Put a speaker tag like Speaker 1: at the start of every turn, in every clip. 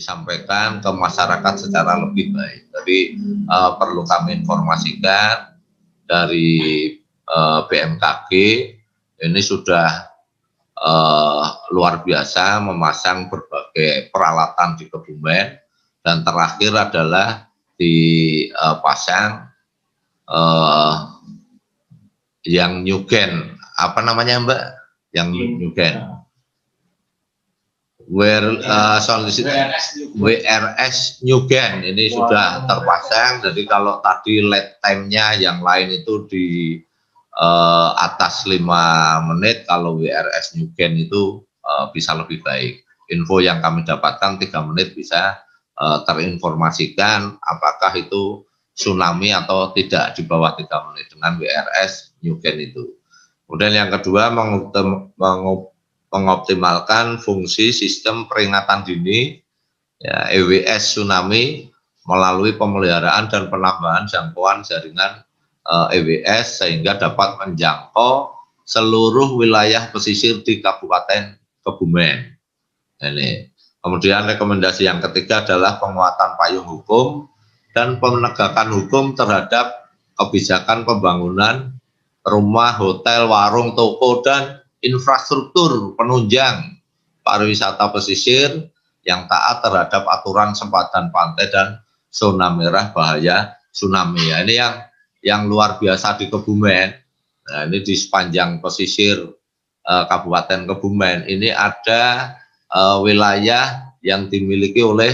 Speaker 1: disampaikan ke masyarakat secara lebih baik. Jadi perlu kami informasikan dari BMKG ini sudah luar biasa memasang berbagai peralatan di Kebumen, dan terakhir adalah dipasang yang Nyugen, apa namanya Mbak? Yang Nyugen. WRS Nyugen ini sudah terpasang. Jadi kalau tadi lead time-nya yang lain itu di atas 5 menit, kalau WRS Nyugen itu bisa lebih baik. Info yang kami dapatkan 3 menit bisa terinformasikan apakah itu tsunami atau tidak di bawah 3 menit dengan WRS Nyugen itu. Kemudian yang kedua, mengoptimalkan fungsi sistem peringatan dini ya, EWS tsunami melalui pemeliharaan dan penambahan jangkauan jaringan EWS sehingga dapat menjangkau seluruh wilayah pesisir di Kabupaten Kebumen. Ini. Kemudian rekomendasi yang ketiga adalah penguatan payung hukum dan penegakan hukum terhadap kebijakan pembangunan rumah, hotel, warung, toko, dan infrastruktur penunjang pariwisata pesisir yang taat terhadap aturan sempadan pantai dan zona merah bahaya tsunami. Ya, ini yang luar biasa di Kebumen. Nah, ini di sepanjang pesisir Kabupaten Kebumen ini ada wilayah yang dimiliki oleh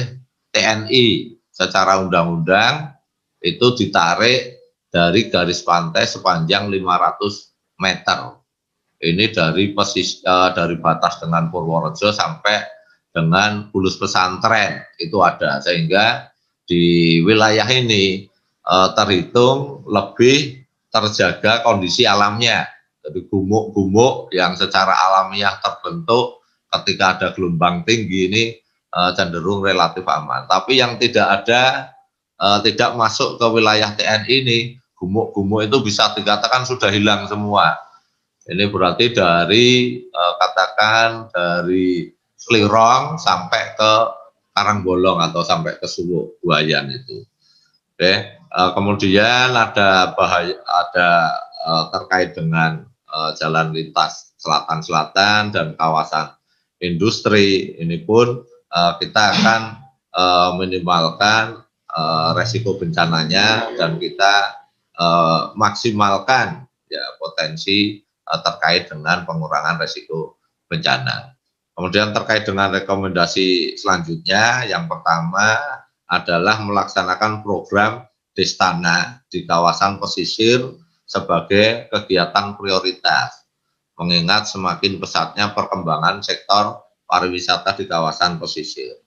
Speaker 1: TNI secara undang-undang, itu ditarik dari garis pantai sepanjang 500 meter. Ini dari dari batas dengan Purworejo sampai dengan Bulus Pesantren itu ada, sehingga di wilayah ini terhitung lebih terjaga kondisi alamnya. Jadi gumuk-gumuk yang secara alamiah terbentuk ketika ada gelombang tinggi ini cenderung relatif aman. Tapi yang tidak ada, tidak masuk ke wilayah TNI ini, gumuk-gumuk itu bisa dikatakan sudah hilang semua. Ini berarti dari katakan dari Slirong sampai ke Karangbolong atau sampai ke Suwuk Buayan itu. Oke. Kemudian ada terkait dengan jalan lintas selatan-selatan dan kawasan industri. Ini pun kita akan minimalkan resiko bencananya dan kita maksimalkan ya potensi terkait dengan pengurangan resiko bencana. Kemudian terkait dengan rekomendasi selanjutnya, yang pertama adalah melaksanakan program Destana di kawasan pesisir sebagai kegiatan prioritas, mengingat semakin pesatnya perkembangan sektor pariwisata di kawasan pesisir.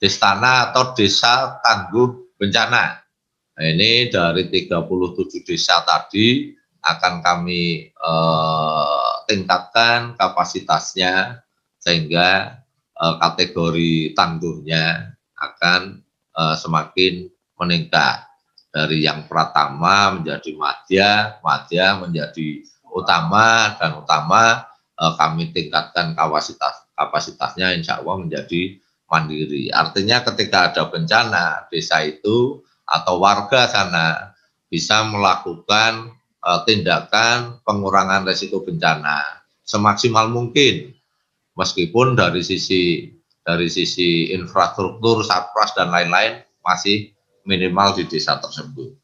Speaker 1: Destana atau Desa Tangguh Bencana. Nah, ini dari 37 desa tadi akan kami tingkatkan kapasitasnya sehingga kategori tangguhnya akan semakin meningkat. Dari yang pratama menjadi madya, madya menjadi utama, dan utama kami tingkatkan kapasitasnya insya Allah menjadi mandiri. Artinya ketika ada bencana, desa itu atau warga sana bisa melakukan tindakan pengurangan risiko bencana semaksimal mungkin, meskipun dari sisi infrastruktur, satpras dan lain-lain masih minimal di desa tersebut.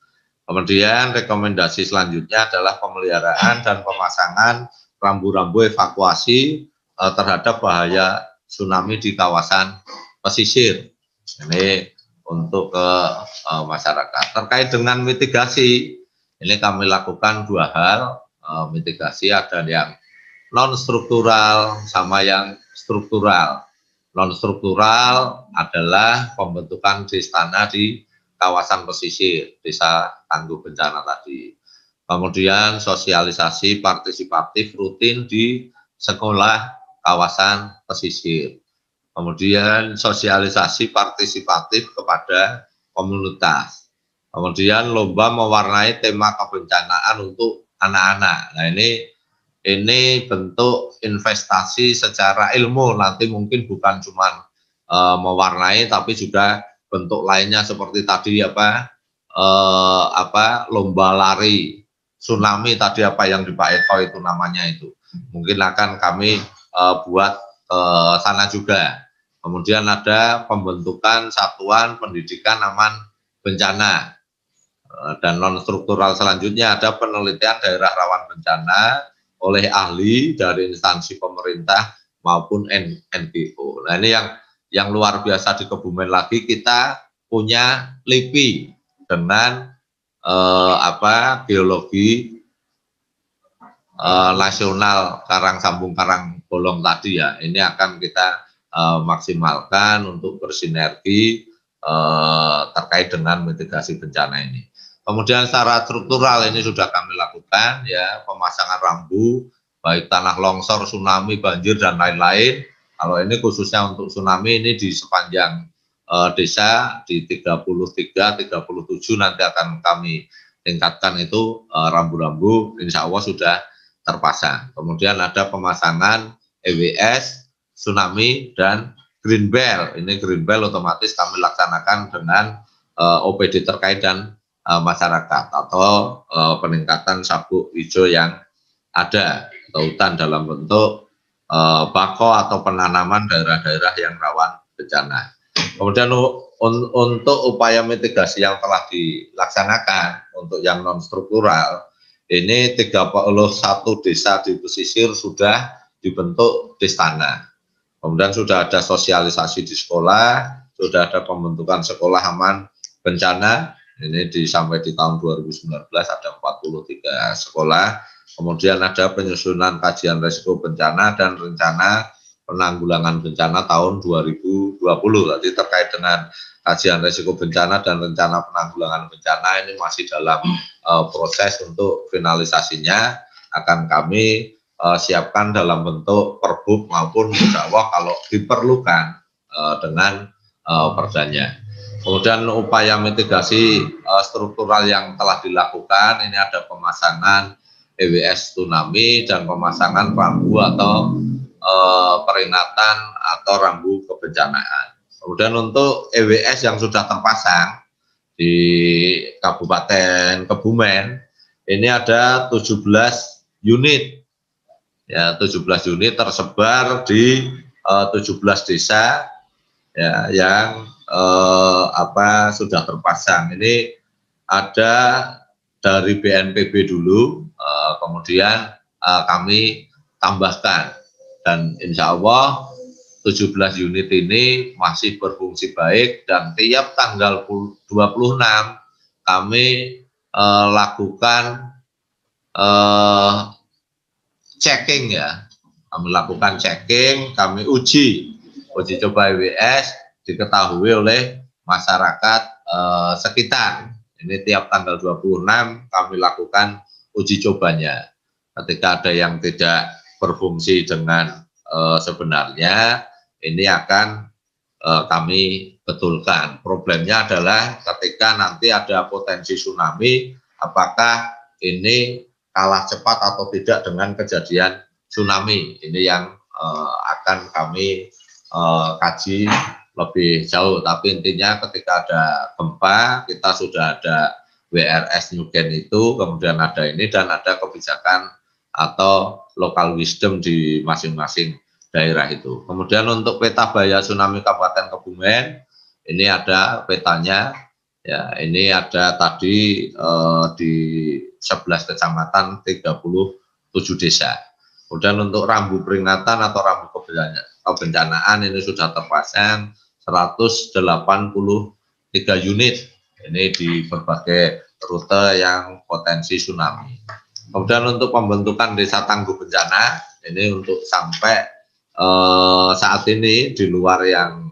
Speaker 1: Kemudian rekomendasi selanjutnya adalah pemeliharaan dan pemasangan rambu-rambu evakuasi terhadap bahaya tsunami di kawasan pesisir. Ini untuk ke masyarakat. Terkait dengan mitigasi, ini kami lakukan 2 hal. Mitigasi ada yang non-struktural sama yang struktural. Non-struktural adalah pembentukan destana di kawasan pesisir, desa tangguh bencana tadi. Kemudian sosialisasi partisipatif rutin di sekolah kawasan pesisir. Kemudian sosialisasi partisipatif kepada komunitas. Kemudian lomba mewarnai tema kebencanaan untuk anak-anak. Nah, ini bentuk investasi secara ilmu, nanti mungkin bukan cuma mewarnai, tapi juga bentuk lainnya seperti tadi lomba lari tsunami tadi yang di Pak Eko itu namanya itu. Mungkin akan kami buat sana juga. Kemudian ada pembentukan satuan pendidikan aman bencana. Dan non struktural selanjutnya ada penelitian daerah rawan bencana oleh ahli dari instansi pemerintah maupun NGO. Nah, ini yang luar biasa di Kebumen lagi, kita punya LIPI dengan geologi nasional Karang Sambung Karang Bolong tadi ya. Ini akan kita maksimalkan untuk bersinergi terkait dengan mitigasi bencana ini. Kemudian secara struktural ini sudah kami lakukan ya, pemasangan rambu baik tanah longsor, tsunami, banjir dan lain-lain. Kalau ini khususnya untuk tsunami ini di sepanjang desa di 33, 37 nanti akan kami tingkatkan itu rambu-rambu, insya Allah sudah terpasang. Kemudian ada pemasangan EWS, tsunami, dan Green Belt. Ini Green Belt otomatis kami laksanakan dengan OPD terkait dan masyarakat atau peningkatan sabuk hijau yang ada atau hutan dalam bentuk bako atau penanaman daerah-daerah yang rawan bencana. Kemudian untuk upaya mitigasi yang telah dilaksanakan untuk yang non struktural ini 31 desa di pesisir sudah dibentuk destana. Kemudian sudah ada sosialisasi di sekolah, sudah ada pembentukan sekolah aman bencana. Ini sampai di tahun 2019 ada 43 sekolah. Kemudian ada penyusunan kajian risiko bencana dan rencana penanggulangan bencana tahun 2020. Tadi terkait dengan kajian risiko bencana dan rencana penanggulangan bencana ini masih dalam proses untuk finalisasinya. Akan kami siapkan dalam bentuk perbuk maupun mudakwah kalau diperlukan dengan perdanya. Kemudian upaya mitigasi struktural yang telah dilakukan, ini ada pemasangan EWS tsunami dan pemasangan rambu atau peringatan atau rambu kebencanaan. Kemudian untuk EWS yang sudah terpasang di Kabupaten Kebumen, ini ada 17 unit. Ya, 17 unit tersebar di 17 desa ya, yang sudah terpasang. Ini ada dari BNPB dulu, kemudian kami tambahkan, dan insya Allah 17 unit ini masih berfungsi baik, dan tiap tanggal 26 kami lakukan checking ya, kami lakukan checking, kami uji coba EWS diketahui oleh masyarakat sekitar. Ini tiap tanggal 26 kami lakukan uji cobanya. Ketika ada yang tidak berfungsi dengan sebenarnya, ini akan kami betulkan. Problemnya adalah ketika nanti ada potensi tsunami, apakah ini kalah cepat atau tidak dengan kejadian tsunami. Ini yang akan kami kaji lebih jauh. Tapi intinya ketika ada gempa, kita sudah ada WRS Nugen itu, kemudian ada ini, dan ada kebijakan atau local wisdom di masing-masing daerah itu. Kemudian untuk peta bahaya tsunami Kabupaten Kebumen, ini ada petanya ya, ini ada tadi di 11 kecamatan 37 desa. Kemudian untuk rambu peringatan atau rambu kebencanaan ini sudah terpasang 183 unit, ini di berbagai rute yang potensi tsunami. Kemudian untuk pembentukan desa tangguh bencana, ini untuk sampai saat ini di luar yang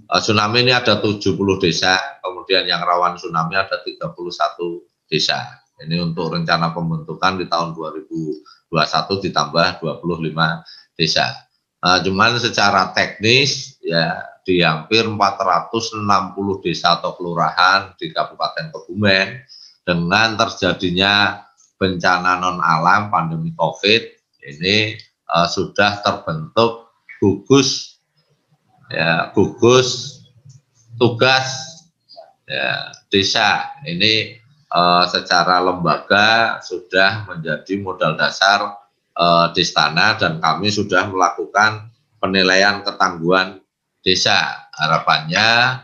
Speaker 1: tsunami ini ada 70 desa, kemudian yang rawan tsunami ada 31 desa. Ini untuk rencana pembentukan di tahun 2021 ditambah 25 desa. Cuman secara teknis ya di hampir 460 desa atau kelurahan di Kabupaten Kebumen, dengan terjadinya bencana non alam pandemi COVID ini sudah terbentuk gugus ya gugus tugas ya desa ini secara lembaga sudah menjadi modal dasar Destana, dan kami sudah melakukan penilaian ketangguhan desa. Harapannya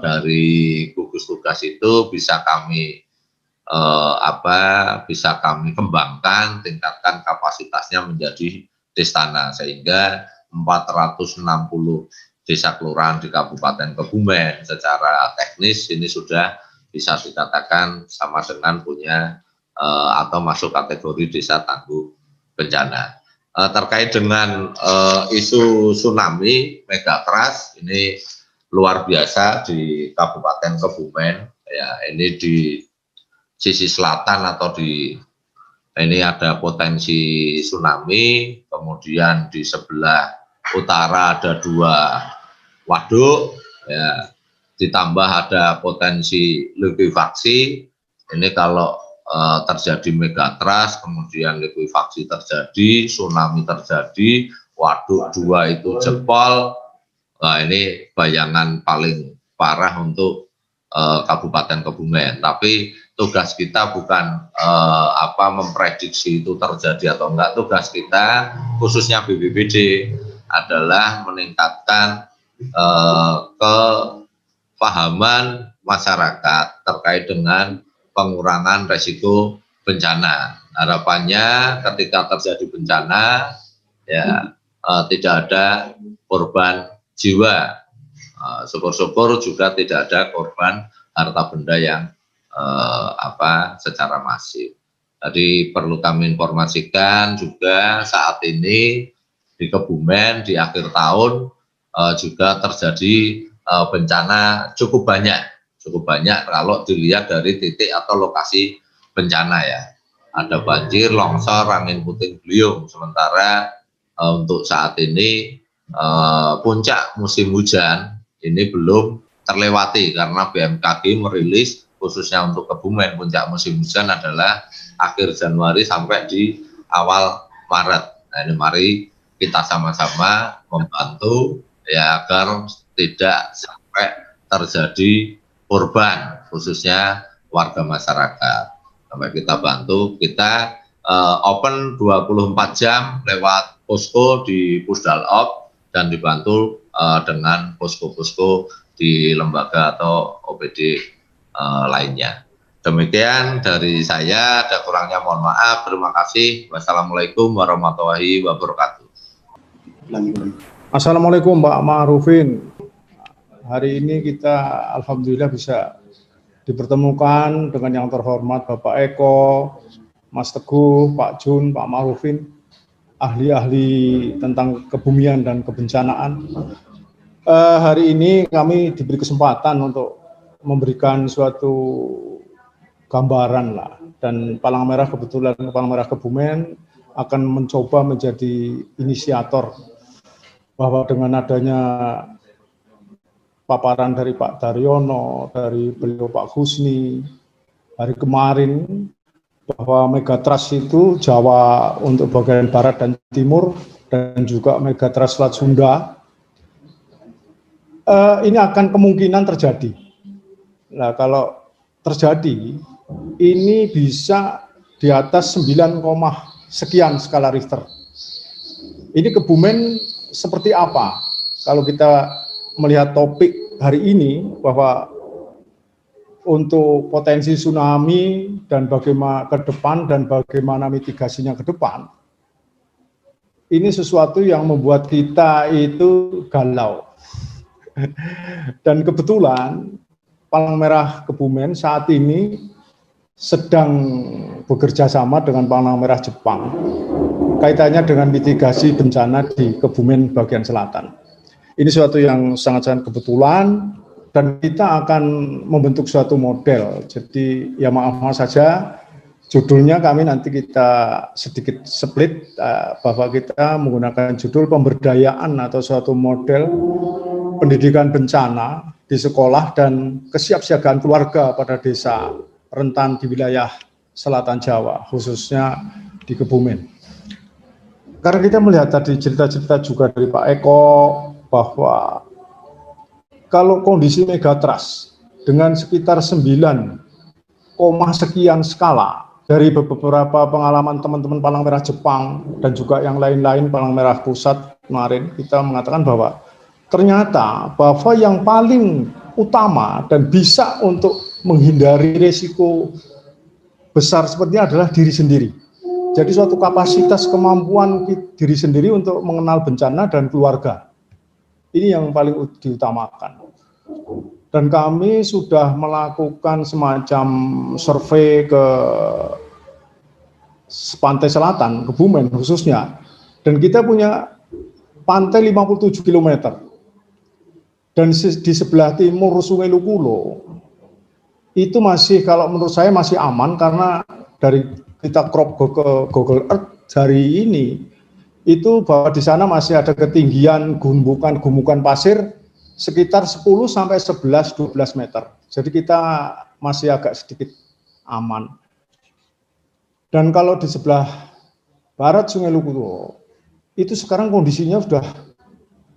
Speaker 1: dari gugus tugas itu bisa kami bisa kami kembangkan, tingkatkan kapasitasnya menjadi Destana, sehingga 460 desa kelurahan di Kabupaten Kebumen secara teknis ini sudah bisa dikatakan sama dengan punya atau masuk kategori desa tangguh bencana. Terkait dengan isu tsunami megatrust ini luar biasa di Kabupaten Kebumen, ya ini di sisi selatan atau ini ada potensi tsunami, kemudian di sebelah utara ada 2 waduk, ya ditambah ada potensi likuifaksi. Ini kalau terjadi megatrust, kemudian likuifaksi terjadi, tsunami terjadi, waduk 2 itu jebol, nah ini bayangan paling parah untuk Kabupaten Kebumen. Tapi tugas kita bukan memprediksi itu terjadi atau enggak. Tugas kita khususnya BPBD adalah meningkatkan kepahaman masyarakat terkait dengan pengurangan resiko bencana. Harapannya ketika terjadi bencana ya tidak ada korban jiwa. Syukur-syukur juga tidak ada korban harta benda yang secara masif. Tadi perlu kami informasikan juga saat ini di Kebumen di akhir tahun juga terjadi bencana cukup banyak kalau dilihat dari titik atau lokasi bencana ya. Ada banjir, longsor, angin puting beliung. Sementara untuk saat ini puncak musim hujan ini belum terlewati karena BMKG merilis khususnya untuk Kebumen puncak musim hujan adalah akhir Januari sampai di awal Maret. Nah ini mari kita sama-sama membantu ya agar tidak sampai terjadi korban khususnya warga masyarakat. Sampai kita bantu, kita open 24 jam lewat posko di Pusdalop dan dibantu dengan posko-posko di lembaga atau OPD lainnya. Demikian dari saya, ada kurangnya mohon maaf. Terima kasih. Wassalamualaikum warahmatullahi wabarakatuh.
Speaker 2: Assalamualaikum Pak Ma'rufin. Hari ini kita alhamdulillah bisa dipertemukan dengan yang terhormat Bapak Eko, Mas Teguh, Pak Jun, Pak Ma'rufin, ahli-ahli tentang kebumian dan kebencanaan. Hari ini kami diberi kesempatan untuk memberikan suatu gambaran lah, dan Palang Merah kebetulan Palang Merah Kebumen akan mencoba menjadi inisiator bahwa dengan adanya paparan dari Pak Daryono, dari beliau Pak Husni hari kemarin bahwa megatrust itu Jawa untuk bagian barat dan timur dan juga megatrust Selat Sunda ini akan kemungkinan terjadi. Nah kalau terjadi ini bisa di atas 9, sekian skala Richter. Ini Kebumen seperti apa? Kalau kita melihat topik hari ini bahwa untuk potensi tsunami dan bagaimana ke depan dan bagaimana mitigasinya ke depan, ini sesuatu yang membuat kita itu galau. Dan kebetulan Palang Merah Kebumen saat ini sedang bekerja sama dengan Palang Merah Jepang kaitannya dengan mitigasi bencana di Kebumen bagian selatan. Ini suatu yang sangat-sangat kebetulan dan kita akan membentuk suatu model. Jadi ya maaf saja judulnya kami nanti kita sedikit split bahwa kita menggunakan judul pemberdayaan atau suatu model pendidikan bencana di sekolah dan kesiapsiagaan keluarga pada desa rentan di wilayah selatan Jawa, khususnya di Kebumen. Karena kita melihat tadi cerita-cerita juga dari Pak Eko, bahwa kalau kondisi megatrust dengan sekitar 9, sekian skala dari beberapa pengalaman teman-teman Palang Merah Jepang dan juga yang lain-lain Palang Merah Pusat kemarin, kita mengatakan bahwa ternyata bahwa yang paling utama dan bisa untuk menghindari risiko besar sepertinya adalah diri sendiri. Jadi suatu kapasitas kemampuan diri sendiri untuk mengenal bencana dan keluarga. Ini yang paling diutamakan. Dan kami sudah melakukan semacam survei ke pantai selatan, Kebumen khususnya. Dan kita punya pantai 57 km. Dan di sebelah timur Sungai Lukulo, itu masih, kalau menurut saya masih aman, karena dari kita crop ke Google Earth hari ini, itu bahwa di sana masih ada ketinggian gumukan pasir sekitar 10 sampai 11-12 meter. Jadi kita masih agak sedikit aman. Dan kalau di sebelah barat Sungai Lukulo, itu sekarang kondisinya sudah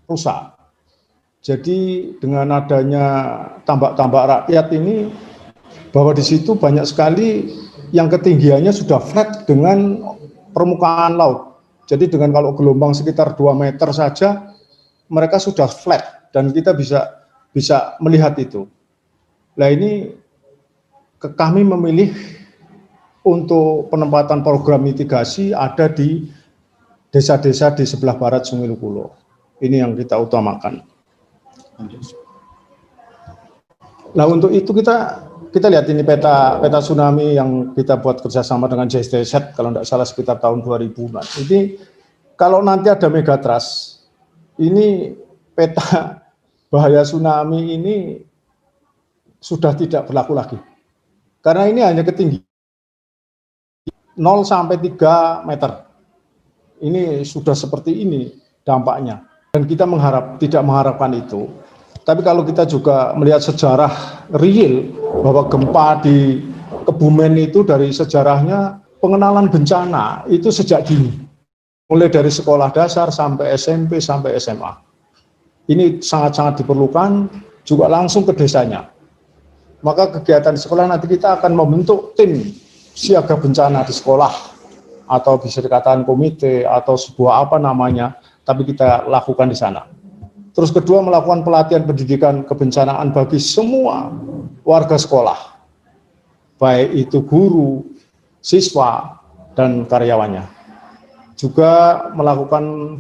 Speaker 2: rusak. Jadi dengan adanya tambak-tambak rakyat ini, bahwa di situ banyak sekali yang ketinggiannya sudah flat dengan permukaan laut. Jadi dengan kalau gelombang sekitar 2 meter saja, mereka sudah flat dan kita bisa melihat itu. Nah ini kami memilih untuk penempatan program mitigasi ada di desa-desa di sebelah barat Sungai Lukulo. Ini yang kita utamakan. Nah untuk itu kita lihat ini peta tsunami yang kita buat kerjasama dengan JSTZ kalau tidak salah sekitar tahun 2000-an. Ini kalau nanti ada megatrust, ini peta bahaya tsunami ini sudah tidak berlaku lagi. Karena ini hanya ketinggian 0 sampai 3 meter. Ini sudah seperti ini dampaknya. Dan kita tidak mengharapkan itu. Tapi kalau kita juga melihat sejarah real bahwa gempa di Kebumen itu dari sejarahnya pengenalan bencana itu sejak dini. Mulai dari sekolah dasar sampai SMP sampai SMA. Ini sangat-sangat diperlukan juga langsung ke desanya. Maka kegiatan di sekolah nanti kita akan membentuk tim siaga bencana di sekolah atau bisa dikatakan komite atau sebuah apa namanya, tapi kita lakukan di sana. Terus kedua, melakukan pelatihan pendidikan kebencanaan bagi semua warga sekolah, baik itu guru, siswa, dan karyawannya. Juga melakukan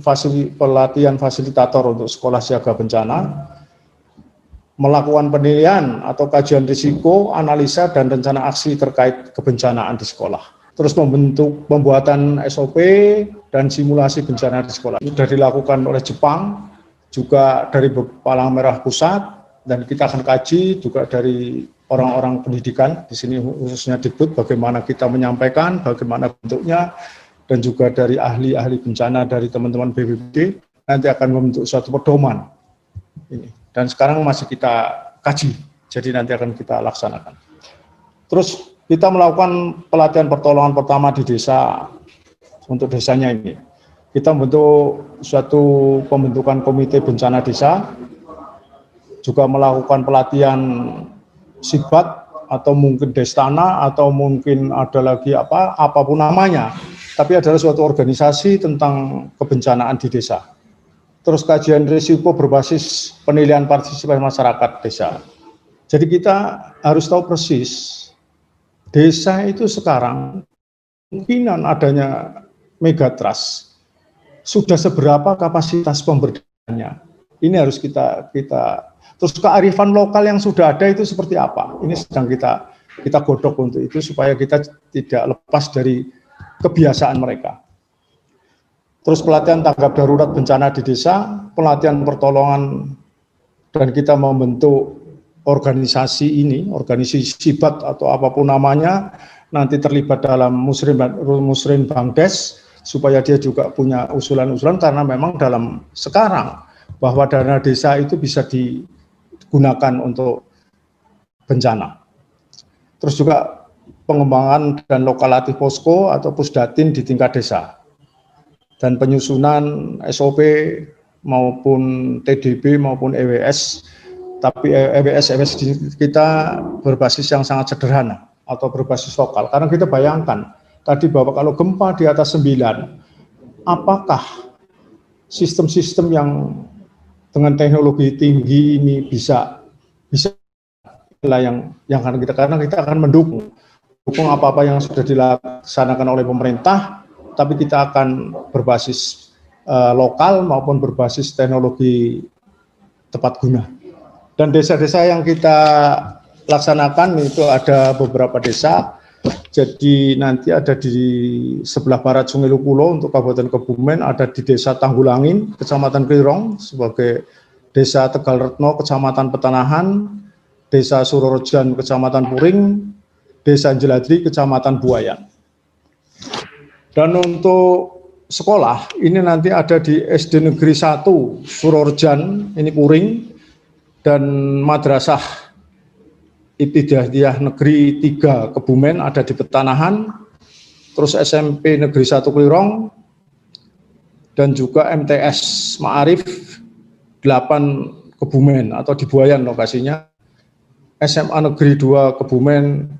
Speaker 2: pelatihan fasilitator untuk sekolah siaga bencana, melakukan penilaian atau kajian risiko, analisa, dan rencana aksi terkait kebencanaan di sekolah. Terus pembuatan SOP dan simulasi bencana di sekolah. Sudah dilakukan oleh Jepang, juga dari Palang Merah Pusat, dan kita akan kaji juga dari orang-orang pendidikan di sini khususnya Dikbud bagaimana kita menyampaikan, bagaimana bentuknya, dan juga dari ahli-ahli bencana dari teman-teman BPBD nanti akan membentuk suatu pedoman ini. Dan sekarang masih kita kaji, jadi nanti akan kita laksanakan. Terus kita melakukan pelatihan pertolongan pertama di desa untuk desanya ini. Kita membentuk suatu pembentukan komite bencana desa, juga melakukan pelatihan sibat atau mungkin destana atau mungkin ada lagi apapun namanya, tapi adalah suatu organisasi tentang kebencanaan di desa. Terus kajian risiko berbasis penilaian partisipasi masyarakat desa. Jadi kita harus tahu persis desa itu sekarang kemungkinan adanya megatrust sudah seberapa kapasitas pemberdayaannya. Ini harus kita terus kearifan lokal yang sudah ada itu seperti apa. Ini sedang kita godok untuk itu supaya kita tidak lepas dari kebiasaan mereka. Terus pelatihan tanggap darurat bencana di desa, pelatihan pertolongan, dan kita membentuk organisasi ini, organisasi sibat atau apapun namanya, nanti terlibat dalam musrin Bangdes, supaya dia juga punya usulan-usulan, karena memang dalam sekarang bahwa dana desa itu bisa digunakan untuk bencana. Terus juga pengembangan dan lokalatif posko atau pusdatin di tingkat desa, dan penyusunan SOP maupun TDB maupun EWS, tapi EWS kita berbasis yang sangat sederhana atau berbasis lokal. Karena kita bayangkan tadi bahwa kalau gempa di atas 9, apakah sistem-sistem yang dengan teknologi tinggi ini bisa lah yang karena kita akan mendukung apa-apa yang sudah dilaksanakan oleh pemerintah, tapi kita akan berbasis lokal maupun berbasis teknologi tepat guna. Dan desa-desa yang kita laksanakan itu ada beberapa desa. Jadi nanti ada di sebelah barat Sungai Lukulo untuk Kabupaten Kebumen, ada di Desa Tanggulangin, Kecamatan Klirong sebagai Desa Tegalretno, Kecamatan Petanahan, Desa Surorejan, Kecamatan Puring, Desa Jeladri, Kecamatan Buayan. Dan untuk sekolah, ini nanti ada di SD Negeri 1 Surorejan, ini Puring, dan Madrasah Ibtidaiyah Negeri 3 Kebumen ada di Petanahan, terus SMP Negeri 1 Klirong, dan juga MTS Ma'arif 8 Kebumen atau di Buayan lokasinya, SMA Negeri 2 Kebumen,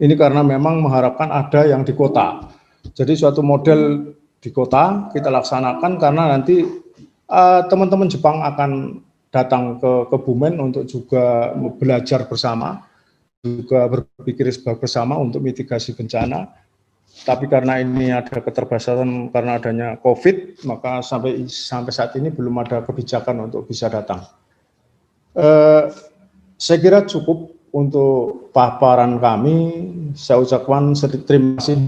Speaker 2: ini karena memang mengharapkan ada yang di kota. Jadi suatu model di kota kita laksanakan karena nanti teman-teman Jepang akan datang ke Kebumen untuk juga belajar bersama, juga berpikir bersama untuk mitigasi bencana. Tapi karena ini ada keterbatasan karena adanya COVID, maka sampai saat ini belum ada kebijakan untuk bisa datang. Saya kira cukup untuk paparan kami. Saya ucapkan terima kasih.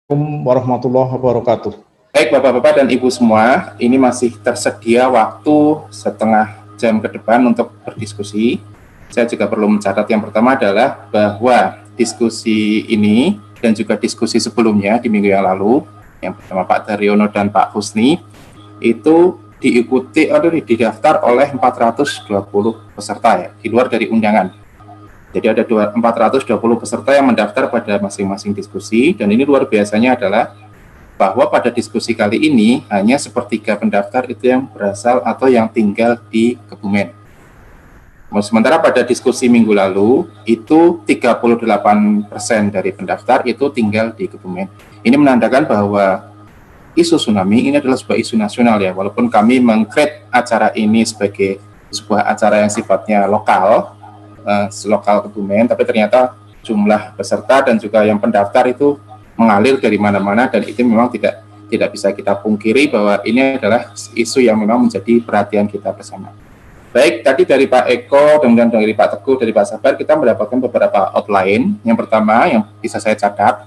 Speaker 2: Assalamualaikum warahmatullahi wabarakatuh.
Speaker 3: Baik Bapak-Bapak dan Ibu semua, ini masih tersedia waktu setengah jam ke depan untuk berdiskusi. Saya juga perlu mencatat yang pertama adalah bahwa diskusi ini dan juga diskusi sebelumnya di minggu yang lalu, yang pertama Pak Daryono dan Pak Husni, itu diikuti atau didaftar oleh 420 peserta ya, di luar dari undangan. Jadi ada 420 peserta yang mendaftar pada masing-masing diskusi, dan ini luar biasanya adalah bahwa pada diskusi kali ini hanya sepertiga pendaftar itu yang berasal atau yang tinggal di Kebumen. Sementara pada diskusi minggu lalu itu 38% dari pendaftar itu tinggal di Kebumen. Ini menandakan bahwa isu tsunami ini adalah sebuah isu nasional ya, walaupun kami meng-create acara ini sebagai sebuah acara yang sifatnya lokal, lokal Kebumen, tapi ternyata jumlah peserta dan juga yang pendaftar itu mengalir dari mana-mana, dan itu memang tidak bisa kita pungkiri bahwa ini adalah isu yang memang menjadi perhatian kita bersama. Baik, tadi dari Pak Eko, kemudian dari Pak Teguh, dari Pak Sabar, kita mendapatkan beberapa outline. Yang pertama yang bisa saya catat,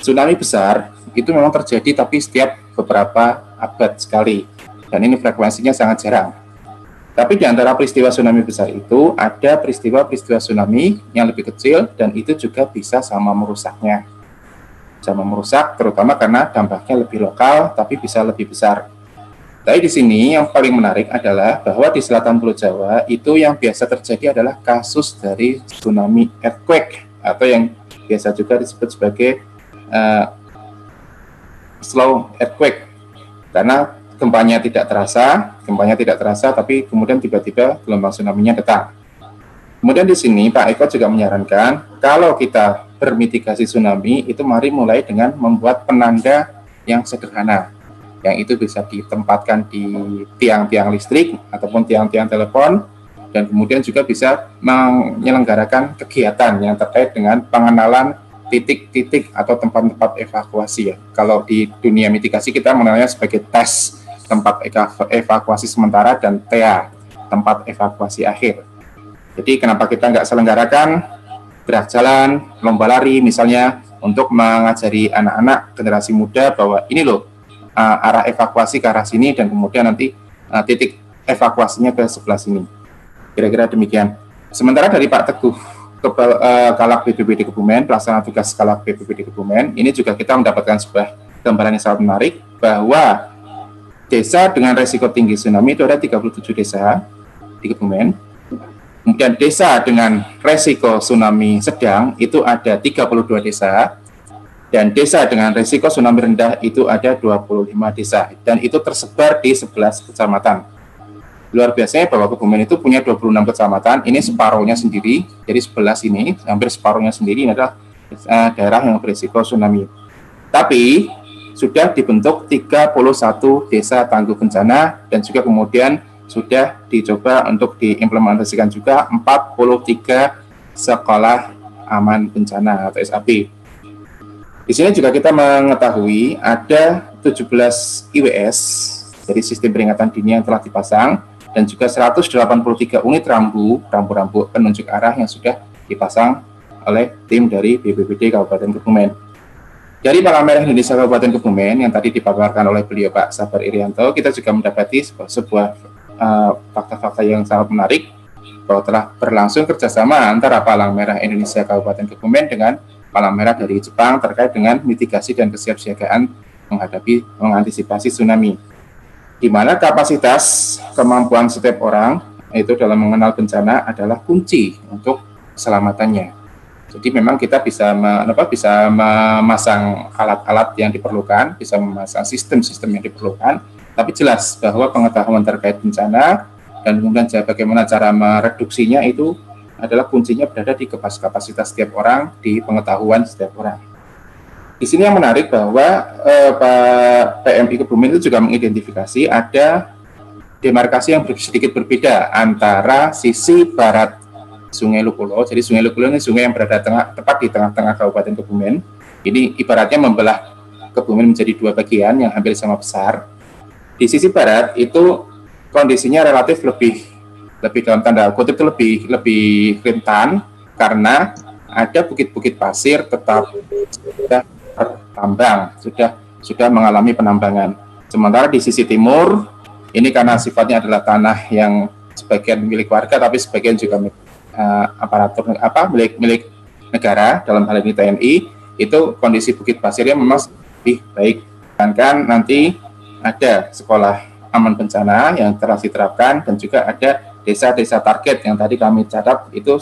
Speaker 3: tsunami besar itu memang terjadi tapi setiap beberapa abad sekali, dan ini frekuensinya sangat jarang. Tapi di antara peristiwa tsunami besar itu ada peristiwa-peristiwa tsunami yang lebih kecil, dan itu juga bisa sama merusaknya. Sama merusak, terutama karena dampaknya lebih lokal, tapi bisa lebih besar. Tapi di sini yang paling menarik adalah bahwa di selatan Pulau Jawa itu yang biasa terjadi adalah kasus dari tsunami earthquake, atau yang biasa juga disebut sebagai slow earthquake, karena gempanya tidak terasa, tapi kemudian tiba-tiba gelombang tsunami-nya datang. Kemudian di sini Pak Eko juga menyarankan kalau kita bermitigasi tsunami itu mari mulai dengan membuat penanda yang sederhana, yang itu bisa ditempatkan di tiang-tiang listrik ataupun tiang-tiang telepon, dan kemudian juga bisa menyelenggarakan kegiatan yang terkait dengan pengenalan titik-titik atau tempat-tempat evakuasi ya. Kalau di dunia mitigasi kita mengenalnya sebagai TES, tempat evakuasi sementara, dan TEA, tempat evakuasi akhir. Jadi kenapa kita nggak selenggarakan gerak jalan, lomba lari misalnya, untuk mengajari anak-anak generasi muda bahwa ini loh arah evakuasi ke arah sini, dan kemudian nanti titik evakuasinya ke sebelah sini. Kira-kira demikian. Sementara dari Pak Teguh, Kalak BPBD Kebumen, pelaksana tugas Kalak BPBD Kebumen, ini juga kita mendapatkan sebuah gambaran yang sangat menarik bahwa desa dengan resiko tinggi tsunami itu ada 37 desa di Kebumen. Kemudian desa dengan resiko tsunami sedang itu ada 32 desa, Dan desa dengan risiko tsunami rendah itu ada 25 desa, dan itu tersebar di 11 kecamatan. Luar biasanya bahwa Kebumen itu punya 26 kecamatan, ini separuhnya sendiri, jadi 11 ini, hampir separuhnya sendiri ini adalah daerah yang berisiko tsunami. Tapi sudah dibentuk 31 desa tangguh bencana, dan juga kemudian sudah dicoba untuk diimplementasikan juga 43 sekolah aman bencana atau SAB. Di sini juga kita mengetahui ada 17 IWS dari sistem peringatan dini yang telah dipasang, dan juga 183 unit rambu penunjuk arah yang sudah dipasang oleh tim dari BPBD Kabupaten Kebumen. Dari Palang Merah Indonesia Kabupaten Kebumen yang tadi dipaparkan oleh beliau Pak Sabar Irianto, kita juga mendapati sebuah fakta-fakta yang sangat menarik bahwa telah berlangsung kerjasama antara Palang Merah Indonesia Kabupaten Kebumen dengan Palang Merah dari Jepang terkait dengan mitigasi dan kesiapsiagaan mengantisipasi tsunami, di mana kapasitas kemampuan setiap orang itu dalam mengenal bencana adalah kunci untuk keselamatannya. Jadi memang kita bisa memasang alat-alat yang diperlukan, bisa memasang sistem-sistem yang diperlukan, tapi jelas bahwa pengetahuan terkait bencana dan kemudian bagaimana cara mereduksinya itu adalah kuncinya berada di kapasitas setiap orang, di pengetahuan setiap orang. Di sini yang menarik bahwa Pak PMI Kebumen itu juga mengidentifikasi ada demarkasi yang sedikit berbeda antara sisi barat Sungai Lukulo. Jadi Sungai Lukulo ini sungai yang berada tepat di tengah-tengah Kabupaten Kebumen. Ini ibaratnya membelah Kebumen menjadi dua bagian yang hampir sama besar. Di sisi barat itu kondisinya relatif lebih dalam tanda kutip itu lebih rentan karena ada bukit-bukit pasir tetap sudah bertambang, sudah mengalami penambangan. Sementara di sisi timur ini karena sifatnya adalah tanah yang sebagian milik warga tapi sebagian juga milik negara, dalam hal ini TNI, itu kondisi bukit pasirnya memang lebih baik. Kan nanti ada sekolah aman bencana yang telah diterapkan, dan juga ada desa-desa target yang tadi kami catat itu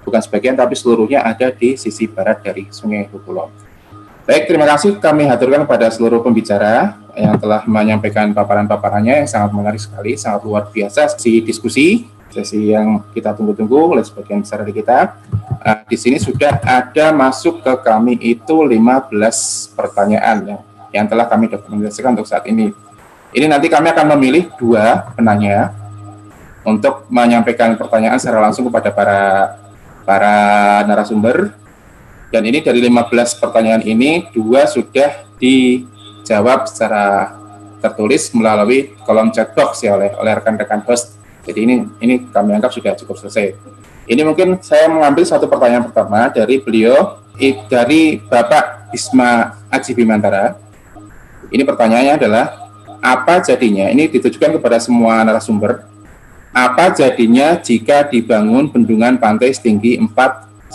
Speaker 3: bukan sebagian tapi seluruhnya ada di sisi barat dari Sungai Lukulo. Baik, terima kasih kami haturkan kepada seluruh pembicara yang telah menyampaikan paparan-paparannya yang sangat menarik sekali, sangat luar biasa. Sesi yang kita tunggu-tunggu oleh sebagian besar dari kita. Di sini sudah ada masuk ke kami itu 15 pertanyaan yang telah kami dokumentasikan untuk saat ini. Ini nanti kami akan memilih 2 penanya untuk menyampaikan pertanyaan secara langsung kepada para narasumber. Dan ini dari 15 pertanyaan ini 2 sudah dijawab secara tertulis melalui kolom chat box ya oleh rekan-rekan host. Jadi ini kami anggap sudah cukup selesai. Ini mungkin saya mengambil satu pertanyaan pertama dari beliau, dari Bapak Bisma Aji Bimantara. Ini pertanyaannya adalah, apa jadinya, ini ditujukan kepada semua narasumber, apa jadinya jika dibangun bendungan pantai setinggi 4-5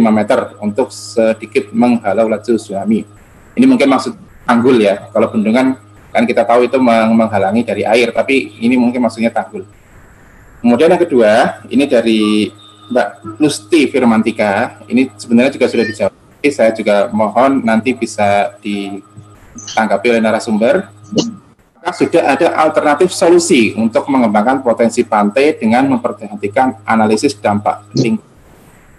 Speaker 3: meter untuk sedikit menghalau laju tsunami? Ini mungkin maksud tanggul ya, kalau bendungan kan kita tahu itu menghalangi dari air, tapi ini mungkin maksudnya tanggul. Kemudian yang kedua, ini dari Mbak Lusti Firmantika, ini sebenarnya juga sudah dijawab, saya juga mohon nanti bisa ditanggapi oleh narasumber. Sudah ada alternatif solusi untuk mengembangkan potensi pantai dengan memperhatikan analisis dampak lingkungan.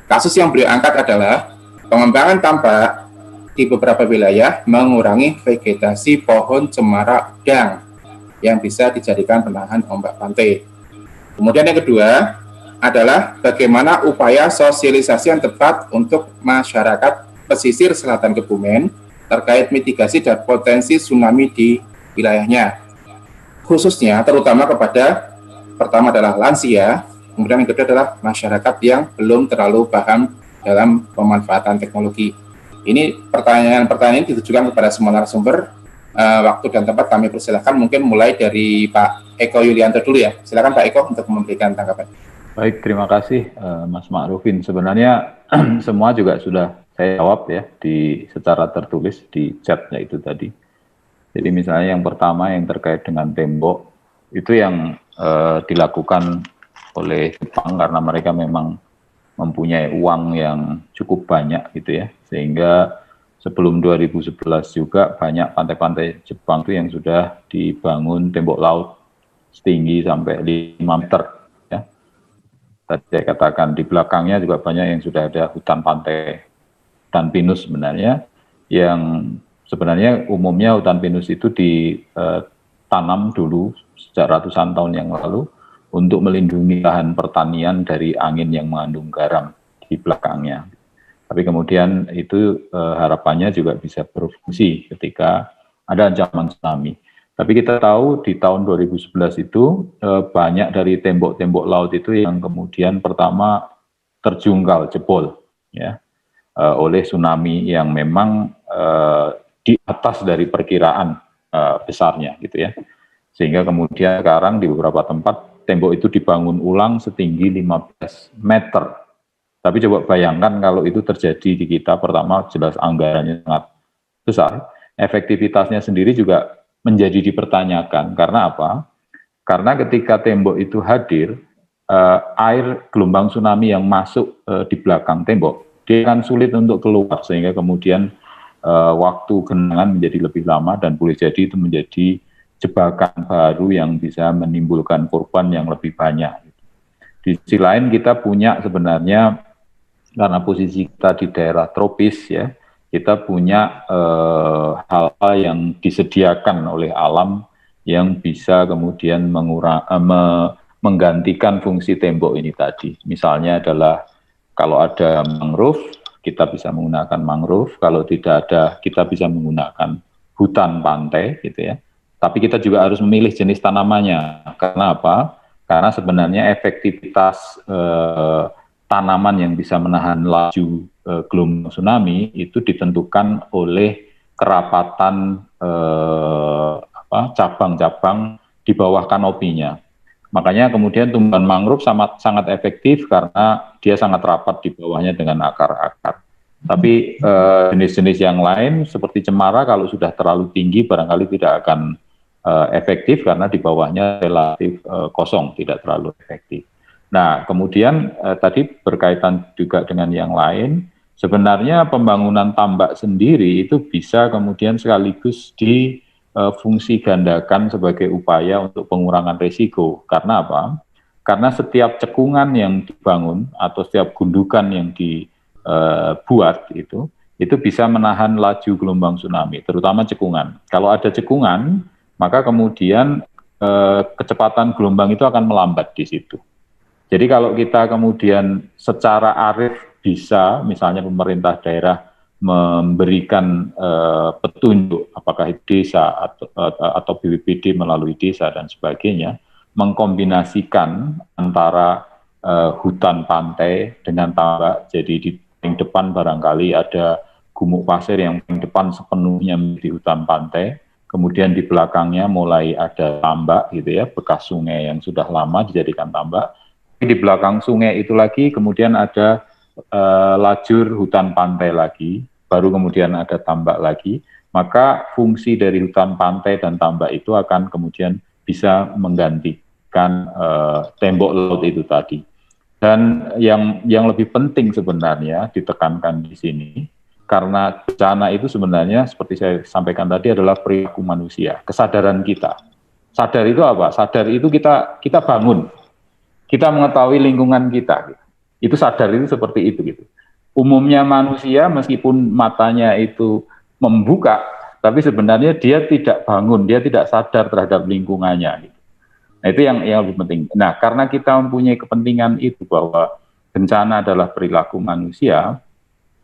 Speaker 3: Kasus yang beliau angkat adalah pengembangan tambak di beberapa wilayah mengurangi vegetasi pohon cemara udang yang bisa dijadikan penahan ombak pantai. Kemudian yang kedua adalah bagaimana upaya sosialisasi yang tepat untuk masyarakat pesisir selatan Kebumen terkait mitigasi dan potensi tsunami di wilayahnya, khususnya terutama kepada, pertama adalah lansia, kemudian yang kedua adalah masyarakat yang belum terlalu paham dalam pemanfaatan teknologi. Ini pertanyaan-pertanyaan ini ditujukan kepada semua narasumber. Waktu dan tempat kami persilahkan, mungkin mulai dari Pak Eko Yulianto dulu ya. Silakan Pak Eko untuk memberikan tanggapan.
Speaker 4: Baik, terima kasih Mas Ma'rufin. Sebenarnya semua juga sudah saya jawab ya secara tertulis di chatnya itu tadi. Jadi misalnya yang pertama yang terkait dengan tembok, itu yang dilakukan oleh Jepang karena mereka memang mempunyai uang yang cukup banyak gitu ya, sehingga sebelum 2011 juga banyak pantai-pantai Jepang itu yang sudah dibangun tembok laut setinggi sampai 5 meter. Ya. Tadi saya katakan di belakangnya juga banyak yang sudah ada hutan pantai, hutan pinus sebenarnya, yang sebenarnya umumnya hutan pinus itu ditanam dulu sejak ratusan tahun yang lalu untuk melindungi lahan pertanian dari angin yang mengandung garam di belakangnya. Tapi kemudian itu harapannya juga bisa berfungsi ketika ada ancaman tsunami. Tapi kita tahu di tahun 2011 itu banyak dari tembok-tembok laut itu yang kemudian pertama terjungkal, jebol, ya, oleh tsunami yang memang di atas dari perkiraan besarnya, gitu ya. Sehingga kemudian sekarang di beberapa tempat tembok itu dibangun ulang setinggi 15 meter. Tapi coba bayangkan kalau itu terjadi di kita, pertama jelas anggarannya sangat besar, efektivitasnya sendiri juga menjadi dipertanyakan. Karena apa? Karena ketika tembok itu hadir, air gelombang tsunami yang masuk di belakang tembok, dia akan sulit untuk keluar, sehingga kemudian waktu genangan menjadi lebih lama dan boleh jadi itu menjadi jebakan baru yang bisa menimbulkan korban yang lebih banyak. Di sisi lain kita punya sebenarnya, karena posisi kita di daerah tropis ya, kita punya hal-hal yang disediakan oleh alam yang bisa kemudian menggantikan fungsi tembok ini tadi. Misalnya adalah kalau ada mangrove, kita bisa menggunakan mangrove. Kalau tidak ada, kita bisa menggunakan hutan pantai, gitu ya. Tapi kita juga harus memilih jenis tanamannya. Karena apa? Karena sebenarnya efektivitas tanaman yang bisa menahan laju gelombang tsunami itu ditentukan oleh kerapatan cabang-cabang di bawah kanopinya. Makanya kemudian tumbuhan mangrove sangat efektif karena dia sangat rapat di bawahnya dengan akar-akar. Tapi jenis-jenis yang lain seperti cemara kalau sudah terlalu tinggi barangkali tidak akan efektif karena di bawahnya relatif kosong, tidak terlalu efektif. Nah, kemudian tadi berkaitan juga dengan yang lain, sebenarnya pembangunan tambak sendiri itu bisa kemudian sekaligus difungsi gandakan sebagai upaya untuk pengurangan risiko. Karena apa? Karena setiap cekungan yang dibangun atau setiap gundukan yang dibuat itu bisa menahan laju gelombang tsunami, terutama cekungan. Kalau ada cekungan, maka kemudian kecepatan gelombang itu akan melambat di situ. Jadi kalau kita kemudian secara arif bisa, misalnya pemerintah daerah memberikan petunjuk, apakah desa atau BPBD melalui desa dan sebagainya, mengkombinasikan antara hutan pantai dengan tambak. Jadi di paling depan barangkali ada gumuk pasir yang paling depan sepenuhnya menjadi hutan pantai, kemudian di belakangnya mulai ada tambak gitu ya, bekas sungai yang sudah lama dijadikan tambak. Di belakang sungai itu lagi kemudian ada lajur hutan pantai lagi, baru kemudian ada tambak lagi, maka fungsi dari hutan pantai dan tambak itu akan kemudian bisa menggantikan tembok laut itu tadi. Dan yang lebih penting sebenarnya ditekankan di sini, karena bencana itu sebenarnya seperti saya sampaikan tadi adalah perilaku manusia, kesadaran kita. Sadar itu apa? Sadar itu kita bangun. Kita mengetahui lingkungan kita, itu sadar itu seperti itu gitu. Umumnya manusia meskipun matanya itu membuka, tapi sebenarnya dia tidak bangun, dia tidak sadar terhadap lingkungannya. Gitu. Nah, itu yang lebih penting. Nah, karena kita mempunyai kepentingan itu bahwa bencana adalah perilaku manusia,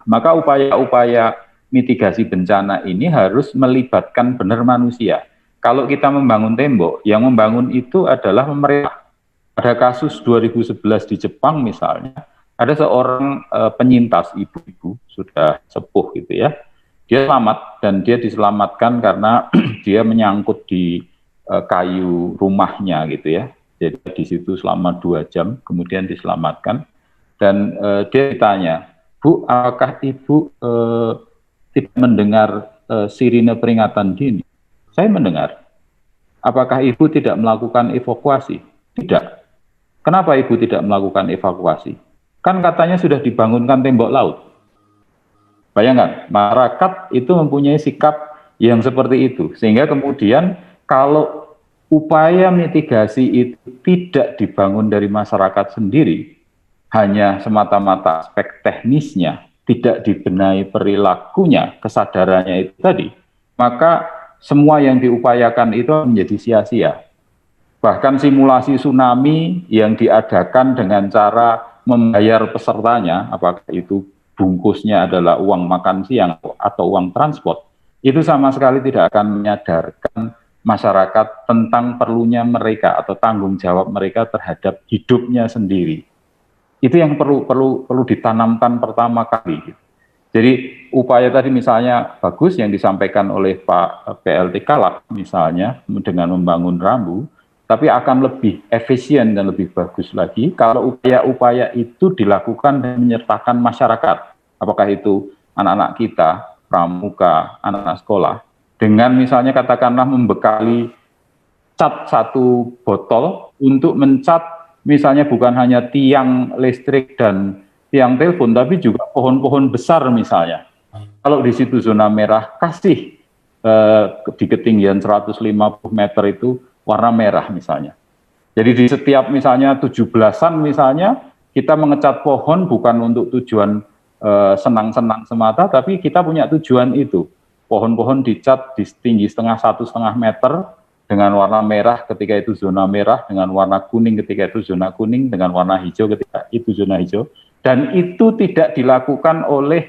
Speaker 4: maka upaya-upaya mitigasi bencana ini harus melibatkan benar manusia. Kalau kita membangun tembok, yang membangun itu adalah pemerintah. Pada kasus 2011 di Jepang misalnya, ada seorang penyintas ibu-ibu sudah sepuh gitu ya. Dia selamat dan dia diselamatkan karena dia menyangkut di kayu rumahnya gitu ya. Jadi di situ selama 2 jam kemudian diselamatkan dan dia ditanya, "Bu, apakah Ibu tidak mendengar sirine peringatan dini?" "Saya mendengar." "Apakah Ibu tidak melakukan evakuasi?" "Tidak." "Kenapa Ibu tidak melakukan evakuasi?" "Kan katanya sudah dibangunkan tembok laut." Bayangkan, masyarakat itu mempunyai sikap yang seperti itu. Sehingga kemudian kalau upaya mitigasi itu tidak dibangun dari masyarakat sendiri, hanya semata-mata aspek teknisnya, tidak dibenahi perilakunya, kesadarannya itu tadi, maka semua yang diupayakan itu menjadi sia-sia. Bahkan simulasi tsunami yang diadakan dengan cara membayar pesertanya, apakah itu bungkusnya adalah uang makan siang atau uang transport, itu sama sekali tidak akan menyadarkan masyarakat tentang perlunya mereka atau tanggung jawab mereka terhadap hidupnya sendiri. Itu yang perlu ditanamkan pertama kali. Jadi upaya tadi misalnya bagus yang disampaikan oleh Pak PLT Kalak misalnya dengan membangun rambu, tapi akan lebih efisien dan lebih bagus lagi kalau upaya-upaya itu dilakukan dan menyertakan masyarakat. Apakah itu anak-anak kita, pramuka, anak-anak sekolah, dengan misalnya katakanlah membekali cat satu botol untuk mencat misalnya bukan hanya tiang listrik dan tiang telepon, tapi juga pohon-pohon besar misalnya. Kalau di situ zona merah, kasih di ketinggian 150 meter itu warna merah misalnya. Jadi di setiap misalnya 17-an misalnya, kita mengecat pohon bukan untuk tujuan senang-senang semata, tapi kita punya tujuan itu. Pohon-pohon dicat di tinggi 1,5 meter dengan warna merah ketika itu zona merah, dengan warna kuning ketika itu zona kuning, dengan warna hijau ketika itu zona hijau. Dan itu tidak dilakukan oleh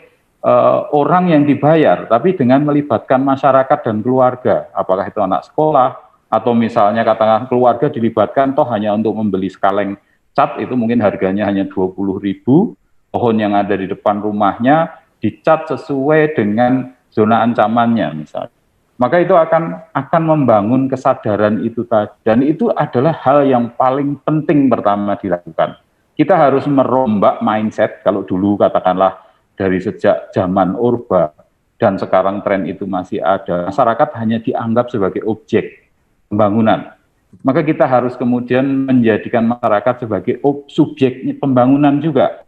Speaker 4: orang yang dibayar, tapi dengan melibatkan masyarakat dan keluarga. Apakah itu anak sekolah, atau misalnya katakan keluarga dilibatkan, toh hanya untuk membeli sekaleng cat, itu mungkin harganya hanya 20.000, pohon yang ada di depan rumahnya dicat sesuai dengan zona ancamannya misalnya. Maka itu akan membangun kesadaran itu tadi. Dan itu adalah hal yang paling penting pertama dilakukan. Kita harus merombak mindset, kalau dulu katakanlah dari sejak zaman Orba dan sekarang tren itu masih ada, masyarakat hanya dianggap sebagai objek pembangunan. Maka kita harus kemudian menjadikan masyarakat sebagai subjek pembangunan juga.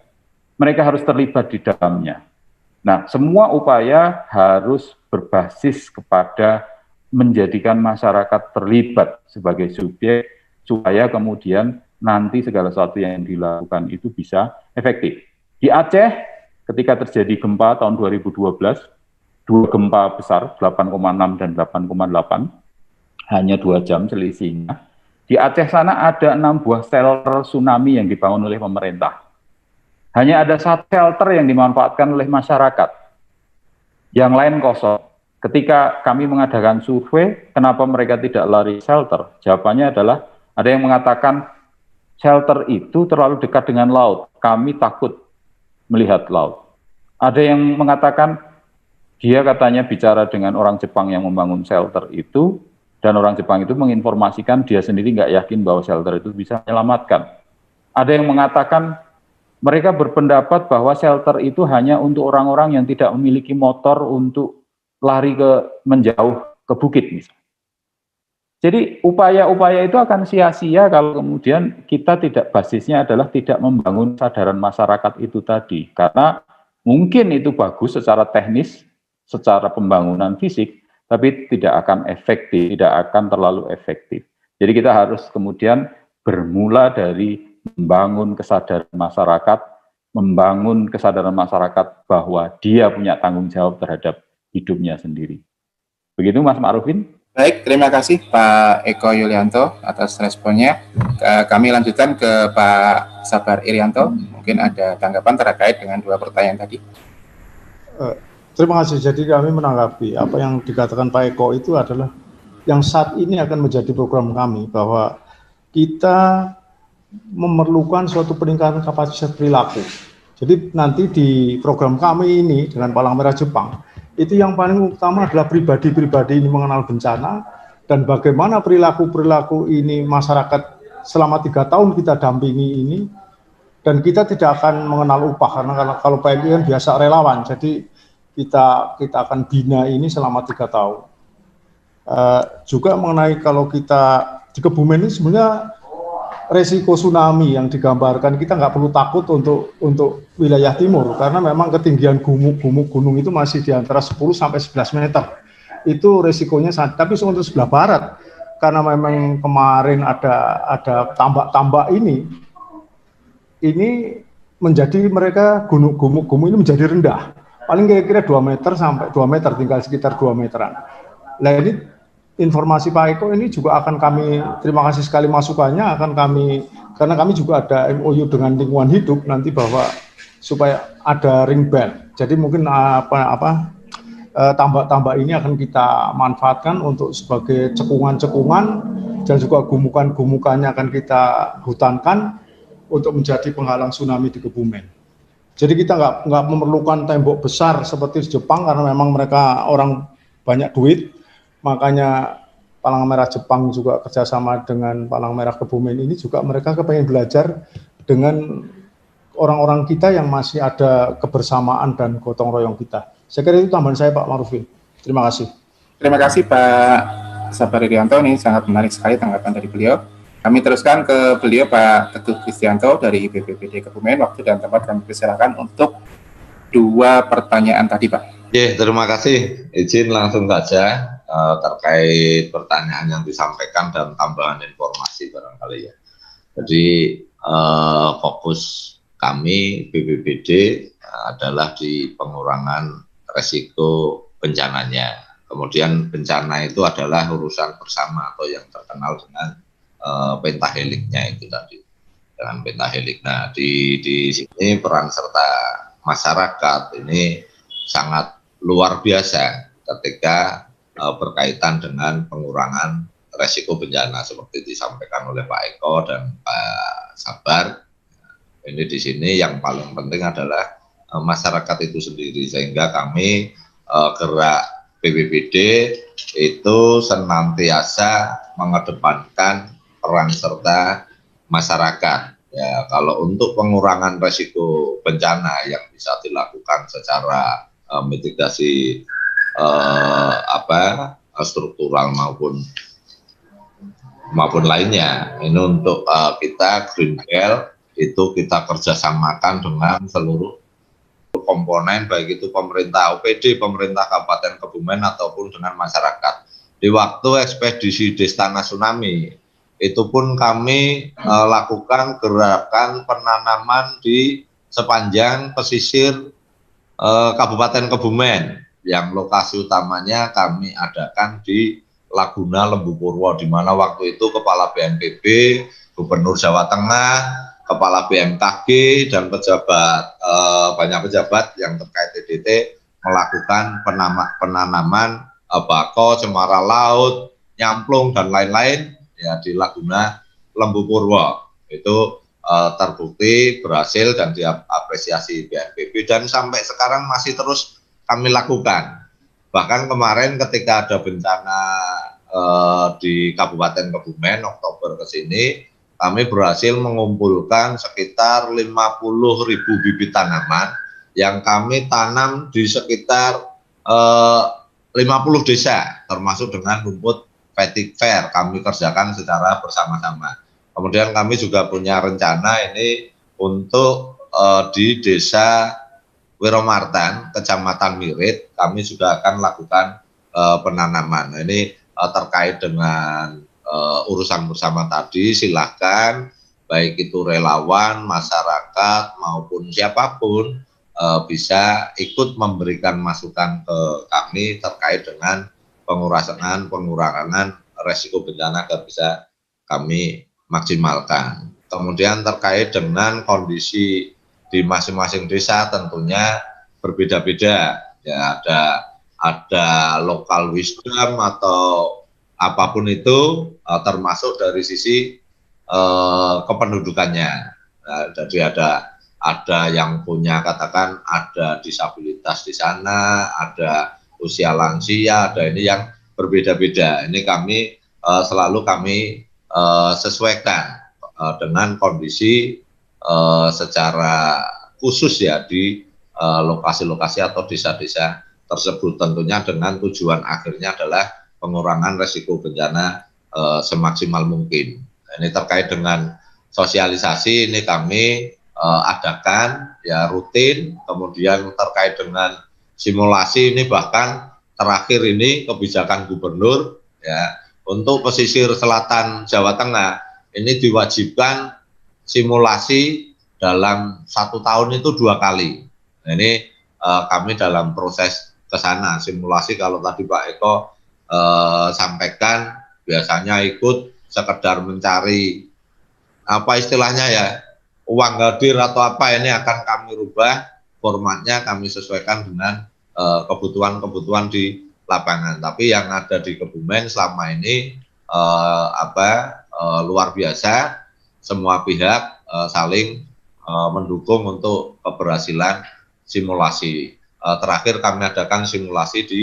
Speaker 4: Mereka harus terlibat di dalamnya. Nah, semua upaya harus berbasis kepada menjadikan masyarakat terlibat sebagai subjek, supaya kemudian nanti segala sesuatu yang dilakukan itu bisa efektif. Di Aceh, ketika terjadi gempa tahun 2012, dua gempa besar, 8,6 dan 8,8, hanya 2 jam selisihnya. Di Aceh sana ada 6 buah shelter tsunami yang dibangun oleh pemerintah. Hanya ada 1 shelter yang dimanfaatkan oleh masyarakat. Yang lain kosong. Ketika kami mengadakan survei, kenapa mereka tidak lari shelter? Jawabannya adalah, ada yang mengatakan, shelter itu terlalu dekat dengan laut. Kami takut melihat laut. Ada yang mengatakan, dia katanya bicara dengan orang Jepang yang membangun shelter itu, dan orang Jepang itu menginformasikan dia sendiri nggak yakin bahwa shelter itu bisa menyelamatkan. Ada yang mengatakan, mereka berpendapat bahwa shelter itu hanya untuk orang-orang yang tidak memiliki motor untuk lari menjauh ke bukit misalnya. Jadi upaya-upaya itu akan sia-sia kalau kemudian kita basisnya adalah tidak membangun kesadaran masyarakat itu tadi. Karena mungkin itu bagus secara teknis, secara pembangunan fisik, tapi tidak akan efektif, tidak akan terlalu efektif. Jadi kita harus kemudian bermula dari membangun kesadaran masyarakat bahwa dia punya tanggung jawab terhadap hidupnya sendiri. Begitu Mas Ma'rufin.
Speaker 3: Baik, terima kasih Pak Eko Yulianto atas responnya. Kami lanjutkan ke Pak Sabar Irianto. Mungkin ada tanggapan terkait dengan 2 pertanyaan tadi.
Speaker 2: Terima kasih. Jadi kami menanggapi apa yang dikatakan Pak Eko itu adalah yang saat ini akan menjadi program kami, bahwa kita memerlukan suatu peningkatan kapasitas perilaku. Jadi nanti di program kami ini dengan Palang Merah Jepang, itu yang paling utama adalah pribadi-pribadi ini mengenal bencana, dan bagaimana perilaku-perilaku ini masyarakat selama 3 tahun kita dampingi ini, dan kita tidak akan mengenal upah, karena kalau PMI kan biasa relawan, jadi kita akan bina ini selama 3 tahun. Juga mengenai kalau kita di Kebumen ini sebenarnya resiko tsunami yang digambarkan, kita nggak perlu takut untuk wilayah timur, karena memang ketinggian gunung itu masih di antara 10 sampai 11 meter. Itu resikonya sangat. Tapi untuk sebelah barat, karena memang kemarin ada tambak-tambak ini menjadi mereka gunung ini menjadi rendah. Paling kira-kira 2 meter sampai 2 meter, tinggal sekitar 2 meteran. Nah ini informasi Pak Eko ini juga akan kami, terima kasih sekali masukannya, akan kami, karena kami juga ada MOU dengan lingkungan hidup nanti bahwa supaya ada ring band. Jadi mungkin tambak-tambak ini akan kita manfaatkan untuk sebagai cekungan-cekungan, dan juga gumukan-gumukannya akan kita hutankan untuk menjadi penghalang tsunami di Kebumen. Jadi kita nggak memerlukan tembok besar seperti di Jepang, karena memang mereka orang banyak duit, makanya Palang Merah Jepang juga kerjasama dengan Palang Merah Kebumen ini juga mereka kepengen belajar dengan orang-orang kita yang masih ada kebersamaan dan gotong royong kita. Saya kira itu tambahan saya Pak Marufin. Terima kasih.
Speaker 3: Terima kasih Pak Sabar Irianto, ini sangat menarik sekali tanggapan dari beliau. Kami teruskan ke beliau Pak Teguh Kristianto dari BPBD Kebumen. Waktu dan tempat kami persilakan untuk 2 pertanyaan tadi Pak.
Speaker 1: Terima kasih. Izin langsung saja terkait pertanyaan yang disampaikan dan tambahan informasi barangkali ya. Jadi fokus kami BPBD adalah di pengurangan resiko bencananya. Kemudian bencana itu adalah urusan bersama atau yang terkenal dengan pentaheliknya itu tadi, dengan pentahelik. Nah di sini peran serta masyarakat ini sangat luar biasa ketika berkaitan dengan pengurangan resiko bencana seperti disampaikan oleh Pak Eko dan Pak Sabar. Ini di sini yang paling penting adalah masyarakat itu sendiri, sehingga kami gerak BPBD itu senantiasa mengedepankan peran serta masyarakat. Ya, kalau untuk pengurangan resiko bencana yang bisa dilakukan secara mitigasi struktural maupun lainnya, ini untuk kita Green Belt itu kita kerjasamakan dengan seluruh komponen, baik itu pemerintah OPD, pemerintah Kabupaten Kebumen ataupun dengan masyarakat. Di waktu ekspedisi Destana Tsunami itu pun kami lakukan gerakan penanaman di sepanjang pesisir Kabupaten Kebumen, yang lokasi utamanya kami adakan di Laguna Lembu Purwo, di mana waktu itu Kepala BNPB, Gubernur Jawa Tengah, Kepala BMKG dan pejabat banyak pejabat yang terkait TDT melakukan penanaman bako, cemara laut, nyamplung dan lain-lain ya di Laguna Lembu Purwo. Itu terbukti berhasil dan diapresiasi BNPB, dan sampai sekarang masih terus kami lakukan. Bahkan kemarin ketika ada bencana di Kabupaten Kebumen Oktober ke sini, kami berhasil mengumpulkan sekitar 50.000 bibit tanaman yang kami tanam di sekitar 50 desa, termasuk dengan rumput Petik Fair kami kerjakan secara bersama-sama. Kemudian kami juga punya rencana ini untuk di Desa Wiromartan, Kecamatan Mirit, kami juga akan lakukan penanaman. Ini terkait dengan urusan bersama tadi, silahkan baik itu relawan, masyarakat maupun siapapun bisa ikut memberikan masukan ke kami terkait dengan pengurangan resiko bencana agar bisa kami maksimalkan. Kemudian terkait dengan kondisi di masing-masing desa tentunya berbeda-beda ya, ada local wisdom atau apapun itu, termasuk dari sisi kependudukannya. Nah, jadi ada yang punya, katakan ada disabilitas di sana, ada usia lansia, ada ini yang berbeda-beda. Ini kami selalu sesuaikan dengan kondisi secara khusus ya di lokasi-lokasi atau desa-desa tersebut, tentunya dengan tujuan akhirnya adalah pengurangan resiko bencana semaksimal mungkin. Ini terkait dengan sosialisasi ini kami adakan ya rutin, kemudian terkait dengan simulasi ini bahkan terakhir ini kebijakan gubernur ya untuk pesisir selatan Jawa Tengah ini diwajibkan simulasi dalam 1 tahun itu 2 kali. Nah, ini kami dalam proses ke sana simulasi. Kalau tadi Pak Eko sampaikan biasanya ikut sekedar mencari apa istilahnya ya, uang hadir atau apa, ini akan kami rubah formatnya, kami sesuaikan dengan kebutuhan-kebutuhan di lapangan. Tapi yang ada di Kebumen selama ini luar biasa, semua pihak saling mendukung untuk keberhasilan simulasi. Terakhir kami adakan simulasi di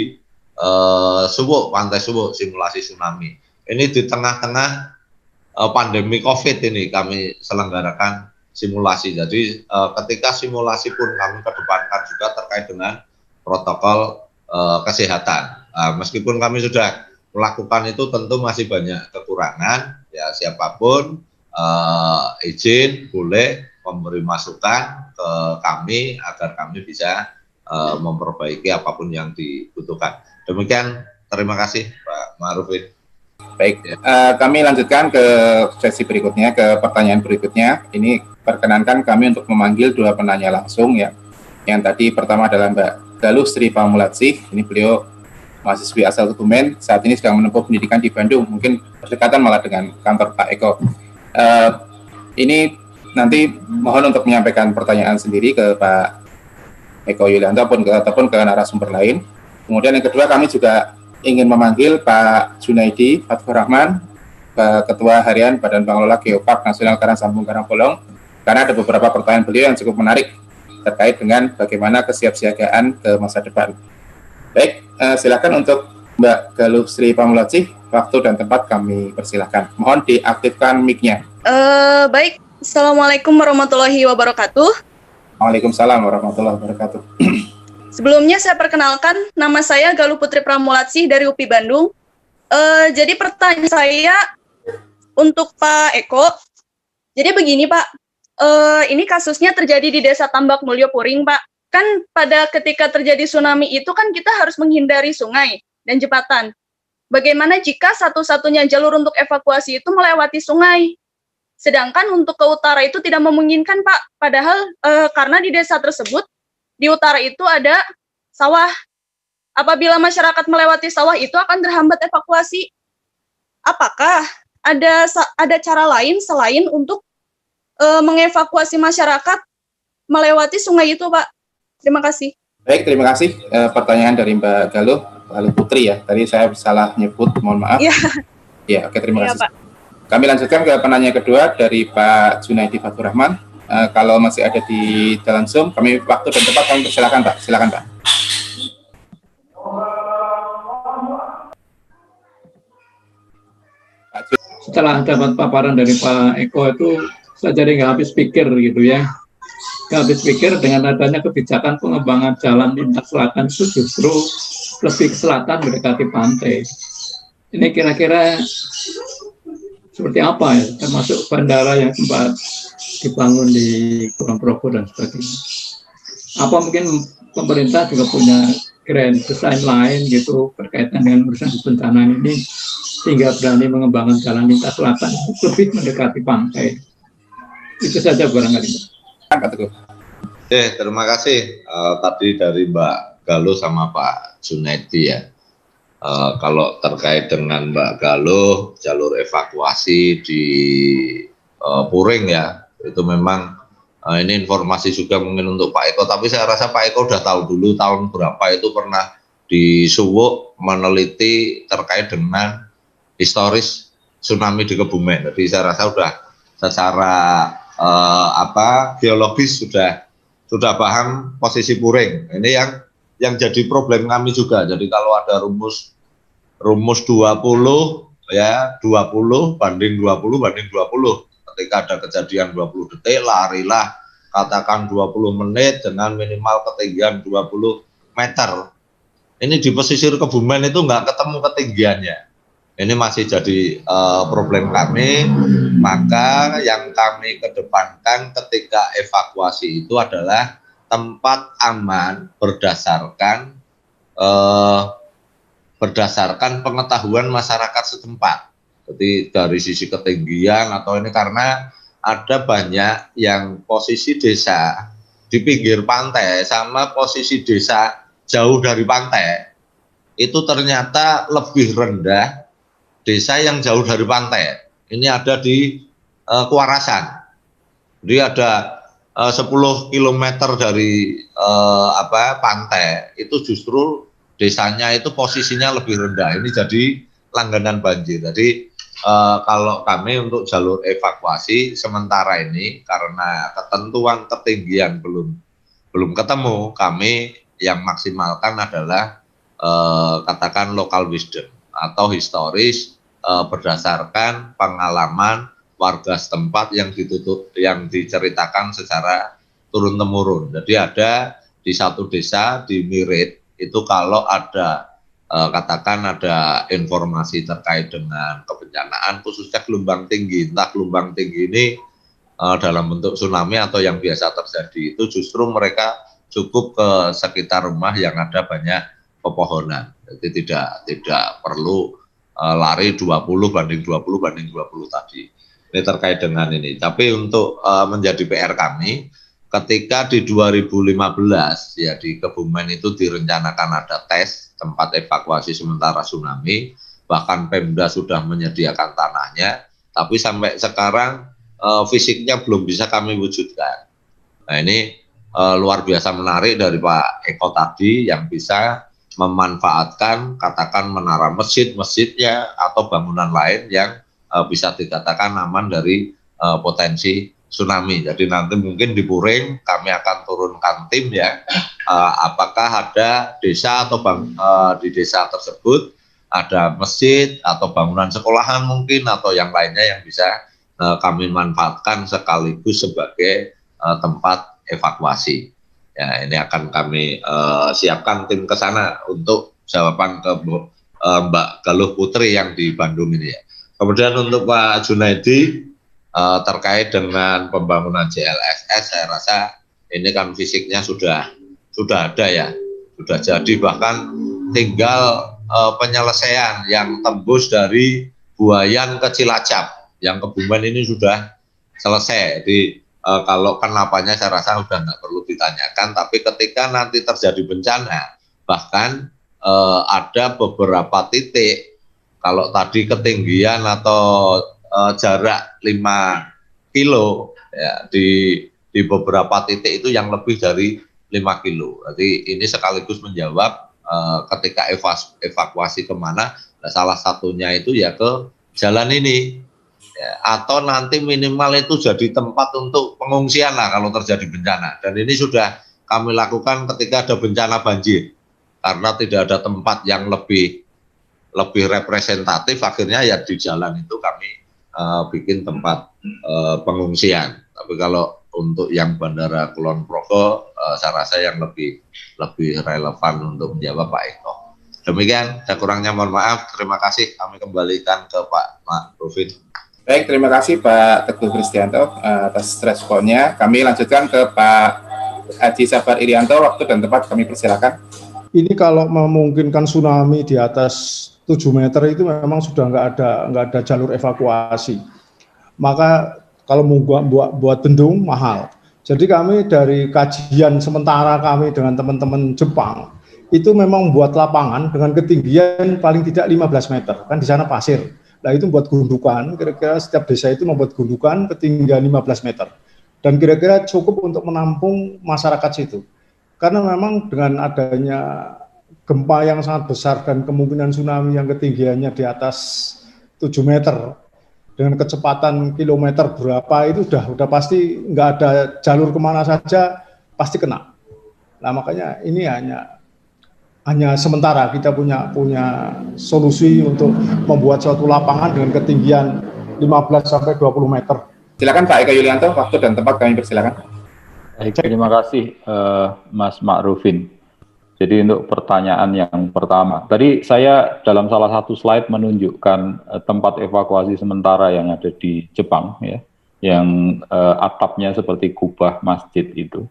Speaker 1: Suwuk, Pantai Suwuk, simulasi tsunami. Ini di tengah-tengah pandemi COVID ini kami selenggarakan simulasi. Jadi ketika simulasi pun kami kedepankan juga terkait dengan protokol kesehatan. Meskipun kami sudah melakukan itu, tentu masih banyak kekurangan. Ya siapapun izin boleh memberi masukan ke kami agar kami bisa memperbaiki apapun yang dibutuhkan. Demikian, terima kasih Pak Ma'rufin.
Speaker 3: Baik, kami lanjutkan ke sesi berikutnya, ke pertanyaan berikutnya. Ini perkenankan kami untuk memanggil 2 penanya langsung ya. Yang tadi pertama adalah Mbak Galuh Sri Pamulatsih. Ini beliau mahasiswi asal Kebumen, saat ini sedang menempuh pendidikan di Bandung. Mungkin berdekatan malah dengan kantor Pak Eko. Ini nanti mohon untuk menyampaikan pertanyaan sendiri ke Pak Eko Yulianto ataupun ke narasumber lain. Kemudian yang kedua, kami juga ingin memanggil Pak Junaidi Fathur Rahman, Ketua Harian Badan Pengelola Geopark Nasional Karangsambung Karangbolong, karena ada beberapa pertanyaan beliau yang cukup menarik terkait dengan bagaimana kesiapsiagaan ke masa depan. Baik, silakan untuk Mbak Galuh Sri Pamulatsih, waktu dan tempat kami persilahkan. Mohon diaktifkan mic-nya.
Speaker 5: Baik, Assalamualaikum warahmatullahi wabarakatuh.
Speaker 3: Waalaikumsalam warahmatullahi wabarakatuh.
Speaker 5: Sebelumnya saya perkenalkan, nama saya Galuh Putri Pramulatsih dari UPI Bandung. Jadi pertanyaan saya untuk Pak Eko. Jadi begini Pak, ini kasusnya terjadi di Desa Tambak Mulyo Puring Pak. Kan pada ketika terjadi tsunami itu kan kita harus menghindari sungai dan jembatan. Bagaimana jika satu-satunya jalur untuk evakuasi itu melewati sungai? Sedangkan untuk ke utara itu tidak memungkinkan Pak. Padahal karena di desa tersebut, di utara itu ada sawah. Apabila masyarakat melewati sawah itu akan terhambat evakuasi. Apakah ada cara lain selain untuk mengevakuasi masyarakat melewati sungai itu, Pak? Terima kasih.
Speaker 3: Baik, terima kasih. Pertanyaan dari Mbak Galuh Putri ya. Tadi saya salah nyebut, mohon maaf.
Speaker 5: Iya.
Speaker 3: Ya, oke, terima kasih.
Speaker 5: Pak.
Speaker 3: Kami lanjutkan ke penanya kedua dari Pak Junaidi Fathur Rahman. Kalau masih ada di dalam Zoom, kami waktu dan tempat kami persilakan Pak. Silakan Pak.
Speaker 6: Setelah dapat paparan dari Pak Eko itu, saya jadi nggak habis pikir gitu ya. Nggak habis pikir dengan adanya kebijakan pengembangan jalan lintas selatan itu justru lebih ke selatan mendekati pantai. Ini kira-kira seperti apa ya, termasuk bandara yang sempat dibangun di Kulon Progo dan sebagainya. Apa mungkin pemerintah juga punya grand design lain gitu berkaitan dengan urusan bencana ini, sehingga berani mengembangkan jalan lintas selatan lebih mendekati pantai. Itu saja barangkali.
Speaker 1: Terima kasih tadi dari Mbak Galuh sama Pak Junaidi ya. Kalau terkait dengan Mbak Galuh, jalur evakuasi di Puring ya, itu memang ini informasi juga mungkin untuk Pak Eko, tapi saya rasa Pak Eko udah tahu dulu tahun berapa itu pernah di Suwuk meneliti terkait dengan historis tsunami di Kebumen. Jadi saya rasa udah secara geologis sudah paham posisi Puring. Ini yang jadi problem kami juga. Jadi kalau ada rumus 20 ya, 20 banding 20 banding 20. Ketika ada kejadian 20 detik, larilah katakan 20 menit dengan minimal ketinggian 20 meter. Ini di pesisir Kebumen itu nggak ketemu ketinggiannya. Ini masih jadi problem kami. Maka yang kami kedepankan ketika evakuasi itu adalah tempat aman berdasarkan pengetahuan masyarakat setempat. Jadi dari sisi ketinggian atau ini, karena ada banyak yang posisi desa di pinggir pantai sama posisi desa jauh dari pantai itu ternyata lebih rendah desa yang jauh dari pantai. Ini ada di Kuarasan. Jadi ada 10 km dari pantai itu justru desanya itu posisinya lebih rendah. Ini jadi langganan banjir. Jadi kalau kami untuk jalur evakuasi sementara ini karena ketentuan ketinggian belum ketemu, kami yang maksimalkan adalah katakan local wisdom atau historis berdasarkan pengalaman warga setempat yang diceritakan secara turun temurun. Jadi ada di satu desa di Mirit itu kalau ada katakan ada informasi terkait dengan kebencanaan khususnya gelombang tinggi, entah gelombang tinggi ini dalam bentuk tsunami atau yang biasa terjadi, itu justru mereka cukup ke sekitar rumah yang ada banyak pepohonan. Jadi tidak perlu lari 20 banding 20 tadi. Ini terkait dengan ini. Tapi untuk menjadi PR kami, ketika di 2015 ya di Kebumen itu direncanakan ada tes tempat evakuasi sementara tsunami, bahkan Pemda sudah menyediakan tanahnya, tapi sampai sekarang fisiknya belum bisa kami wujudkan. Nah ini luar biasa menarik dari Pak Eko tadi yang bisa memanfaatkan katakan menara masjidnya atau bangunan lain yang bisa dikatakan aman dari potensi tsunami. Jadi nanti mungkin di Puring kami akan turunkan tim ya, apakah ada desa atau di desa tersebut ada masjid atau bangunan sekolahan mungkin atau yang lainnya yang bisa kami manfaatkan sekaligus sebagai tempat evakuasi. Ya, ini akan kami siapkan tim ke sana untuk jawaban ke Mbak Galuh Putri yang di Bandung ini ya. Kemudian untuk Pak Junaidi terkait dengan pembangunan JLSS, saya rasa ini kan fisiknya sudah ada ya, sudah jadi, bahkan tinggal penyelesaian yang tembus dari Buayan ke Cilacap, yang Kebumen ini sudah selesai. Jadi kalau kenapanya saya rasa sudah nggak perlu ditanyakan, tapi ketika nanti terjadi bencana, bahkan ada beberapa titik, kalau tadi ketinggian atau jarak 5 kilo, ya, di beberapa titik itu yang lebih dari 5 kilo. Jadi ini sekaligus menjawab ketika evakuasi kemana, nah, salah satunya itu ya ke jalan ini. Ya, atau nanti minimal itu jadi tempat untuk pengungsian lah kalau terjadi bencana. Dan ini sudah kami lakukan ketika ada bencana banjir, karena tidak ada tempat yang lebih representatif, akhirnya ya di jalan itu kami bikin tempat pengungsian. Tapi kalau untuk yang Bandara Kulon Progo, saya rasa yang lebih relevan untuk menjawab Pak Eko. Demikian, saya kurangnya mohon maaf. Terima kasih. Kami kembalikan ke Pak Rufin.
Speaker 3: Baik, terima kasih Pak Teguh Kristianto atas responnya. Kami lanjutkan ke Pak Haji Sabar Irianto. Waktu dan tempat kami persilakan.
Speaker 2: Ini kalau memungkinkan tsunami di atas 7 meter itu memang sudah nggak ada jalur evakuasi. Maka kalau mau buat bendung mahal. Jadi kami dari kajian sementara kami dengan teman-teman Jepang itu memang buat lapangan dengan ketinggian paling tidak 15 meter. Kan di sana pasir. Nah itu buat gundukan, kira-kira setiap desa itu membuat gundukan ketinggian 15 meter. Dan kira-kira cukup untuk menampung masyarakat situ. Karena memang dengan adanya gempa yang sangat besar dan kemungkinan tsunami yang ketinggiannya di atas 7 meter, dengan kecepatan kilometer berapa itu udah pasti nggak ada jalur kemana saja, pasti kena. Nah makanya ini hanya sementara kita punya solusi untuk membuat suatu lapangan dengan ketinggian 15 sampai 20 meter.
Speaker 3: Silakan Pak Eko Yulianto, waktu dan tempat kami persilakan.
Speaker 4: Baik, terima kasih Mas Ma'rufin. Jadi untuk pertanyaan yang pertama, tadi saya dalam salah satu slide menunjukkan tempat evakuasi sementara yang ada di Jepang, ya, yang atapnya seperti kubah masjid itu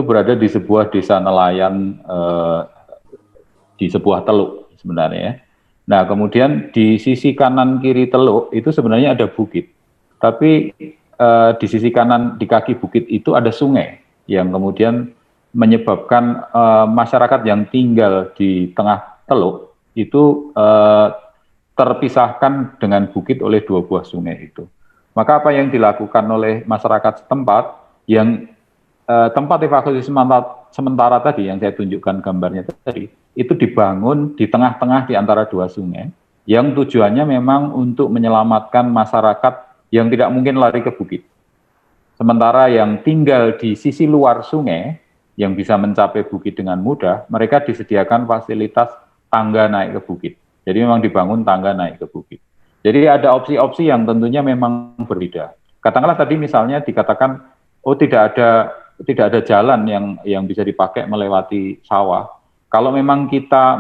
Speaker 4: berada di sebuah desa nelayan di sebuah teluk sebenarnya. Ya. Nah kemudian di sisi kanan kiri teluk itu sebenarnya ada bukit, tapi di sisi kanan di kaki bukit itu ada sungai yang kemudian menyebabkan masyarakat yang tinggal di tengah teluk itu terpisahkan dengan bukit oleh 2 buah sungai itu. Maka apa yang dilakukan oleh masyarakat setempat yang tempat evakuasi sementara tadi yang saya tunjukkan gambarnya tadi, itu dibangun di tengah-tengah di antara 2 sungai yang tujuannya memang untuk menyelamatkan masyarakat yang tidak mungkin lari ke bukit. Sementara yang tinggal di sisi luar sungai yang bisa mencapai bukit dengan mudah, mereka disediakan fasilitas tangga naik ke bukit. Jadi memang dibangun tangga naik ke bukit. Jadi ada opsi-opsi yang tentunya memang berbeda. Katakanlah tadi misalnya dikatakan, oh tidak ada jalan yang bisa dipakai melewati sawah. Kalau memang kita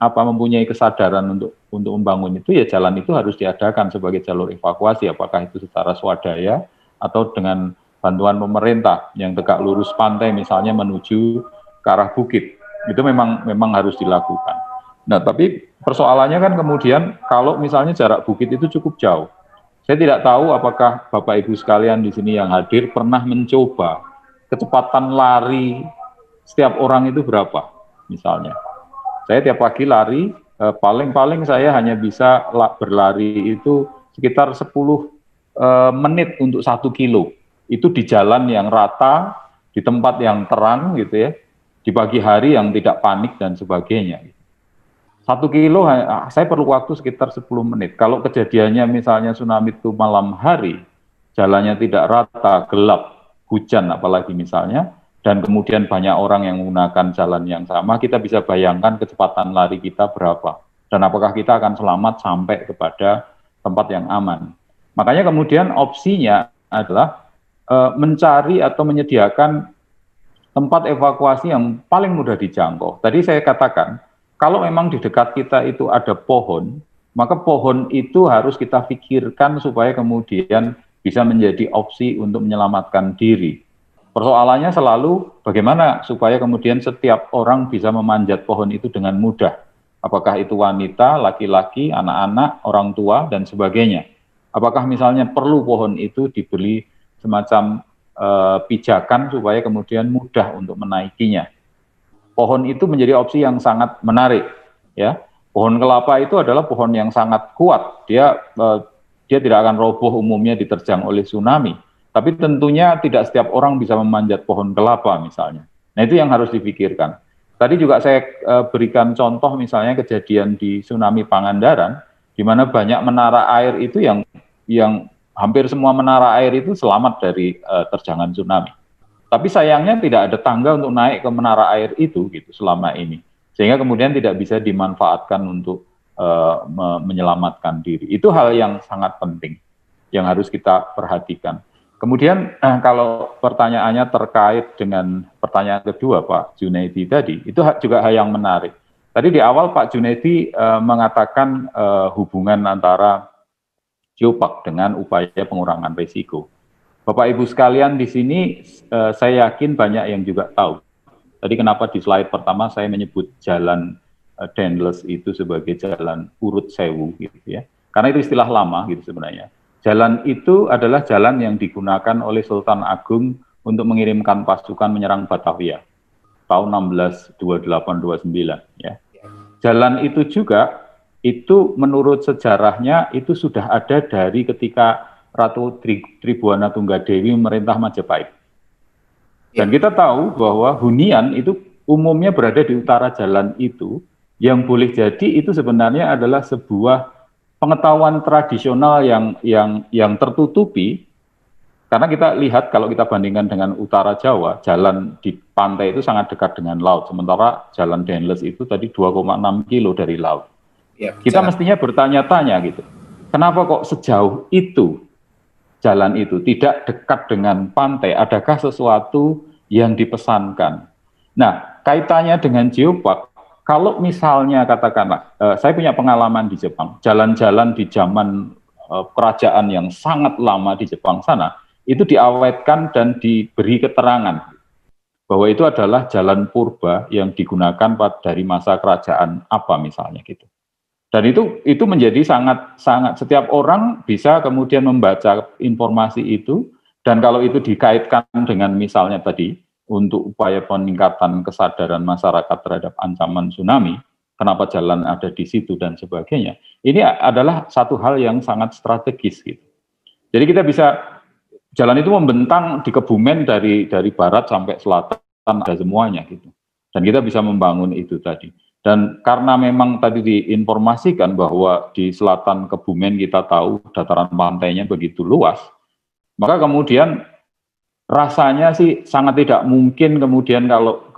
Speaker 4: mempunyai kesadaran untuk membangun itu, ya jalan itu harus diadakan sebagai jalur evakuasi, apakah itu secara swadaya atau dengan bantuan pemerintah yang tegak lurus pantai misalnya menuju ke arah bukit, itu memang harus dilakukan. Nah, tapi persoalannya kan kemudian kalau misalnya jarak bukit itu cukup jauh, saya tidak tahu apakah Bapak Ibu sekalian di sini yang hadir pernah mencoba kecepatan lari setiap orang itu berapa, misalnya. Saya tiap pagi lari, paling-paling saya hanya bisa berlari itu sekitar 10 menit untuk 1 kilo. Itu di jalan yang rata, di tempat yang terang gitu ya, di pagi hari yang tidak panik dan sebagainya. 1 kilo saya perlu waktu sekitar 10 menit. Kalau kejadiannya misalnya tsunami itu malam hari, jalannya tidak rata, gelap, hujan apalagi misalnya, dan kemudian banyak orang yang menggunakan jalan yang sama, kita bisa bayangkan kecepatan lari kita berapa, dan apakah kita akan selamat sampai kepada tempat yang aman. Makanya kemudian opsinya adalah mencari atau menyediakan tempat evakuasi yang paling mudah dijangkau. Tadi saya katakan, kalau memang di dekat kita itu ada pohon, maka pohon itu harus kita pikirkan supaya kemudian bisa menjadi opsi untuk menyelamatkan diri. Persoalannya selalu bagaimana supaya kemudian setiap orang bisa memanjat pohon itu dengan mudah. Apakah itu wanita, laki-laki, anak-anak, orang tua, dan sebagainya. Apakah misalnya perlu pohon itu dibeli semacam pijakan supaya kemudian mudah untuk menaikinya. Pohon itu menjadi opsi yang sangat menarik, ya. Pohon kelapa itu adalah pohon yang sangat kuat. Dia tidak akan roboh umumnya diterjang oleh tsunami. Tapi tentunya tidak setiap orang bisa memanjat pohon kelapa misalnya. Nah itu yang harus dipikirkan. Tadi juga saya berikan contoh misalnya kejadian di tsunami Pangandaran, di mana banyak menara air itu yang hampir semua menara air itu selamat dari terjangan tsunami. Tapi sayangnya tidak ada tangga untuk naik ke menara air itu gitu selama ini. Sehingga kemudian tidak bisa dimanfaatkan untuk menyelamatkan diri. Itu hal yang sangat penting yang harus kita perhatikan. Kemudian kalau pertanyaannya terkait dengan pertanyaan kedua Pak Junaidi tadi, itu juga hal yang menarik. Tadi di awal Pak Junaidi mengatakan hubungan antara geopark dengan upaya pengurangan risiko. Bapak Ibu sekalian di sini saya yakin banyak yang juga tahu. Tadi kenapa di slide pertama saya menyebut jalan Dendles itu sebagai jalan urut sewu gitu ya. Karena itu istilah lama gitu sebenarnya. Jalan itu adalah jalan yang digunakan oleh Sultan Agung untuk mengirimkan pasukan menyerang Batavia tahun 1628-29 ya. Jalan itu juga itu menurut sejarahnya itu sudah ada dari ketika Ratu Tribuana Tunggadewi memerintah Majapahit. Dan kita tahu bahwa hunian itu umumnya berada di utara jalan itu, yang boleh jadi itu sebenarnya adalah sebuah pengetahuan tradisional yang tertutupi, karena kita lihat kalau kita bandingkan dengan utara Jawa, jalan di pantai itu sangat dekat dengan laut, sementara jalan Dendles itu tadi 2,6 kilo dari laut. Ya, kita mestinya bertanya-tanya gitu, kenapa kok sejauh itu jalan itu tidak dekat dengan pantai? Adakah sesuatu yang dipesankan? Nah, kaitannya dengan geopark, kalau misalnya katakanlah, saya punya pengalaman di Jepang, jalan-jalan di zaman kerajaan yang sangat lama di Jepang sana, itu diawetkan dan diberi keterangan bahwa itu adalah jalan purba yang digunakan dari masa kerajaan apa misalnya gitu. Dan itu menjadi sangat setiap orang bisa kemudian membaca informasi itu, dan kalau itu dikaitkan dengan misalnya tadi untuk upaya peningkatan kesadaran masyarakat terhadap ancaman tsunami, kenapa jalan ada di situ dan sebagainya. Ini adalah satu hal yang sangat strategis gitu. Jadi kita bisa, jalan itu membentang di Kebumen dari barat sampai selatan ada semuanya gitu. Dan kita bisa membangun itu tadi. Dan karena memang tadi diinformasikan bahwa di selatan Kebumen kita tahu dataran pantainya begitu luas, maka kemudian rasanya sih sangat tidak mungkin kemudian kalau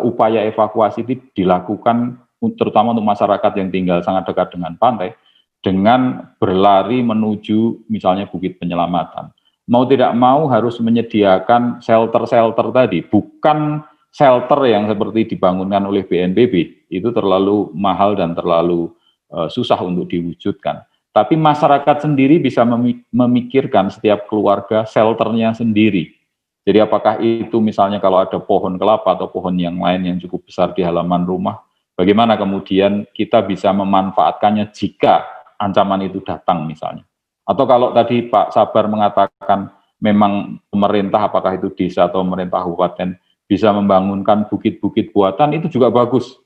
Speaker 4: upaya evakuasi itu dilakukan terutama untuk masyarakat yang tinggal sangat dekat dengan pantai dengan berlari menuju misalnya bukit penyelamatan. Mau tidak mau harus menyediakan shelter-shelter tadi, bukan shelter yang seperti dibangunkan oleh BNPB, itu terlalu mahal dan terlalu susah untuk diwujudkan. Tapi masyarakat sendiri bisa memikirkan setiap keluarga shelternya sendiri. Jadi apakah itu misalnya kalau ada pohon kelapa atau pohon yang lain yang cukup besar di halaman rumah, bagaimana kemudian kita bisa memanfaatkannya jika ancaman itu datang misalnya. Atau kalau tadi Pak Sabar mengatakan memang pemerintah, apakah itu desa atau pemerintah kabupaten, bisa membangunkan bukit-bukit buatan, itu juga bagus.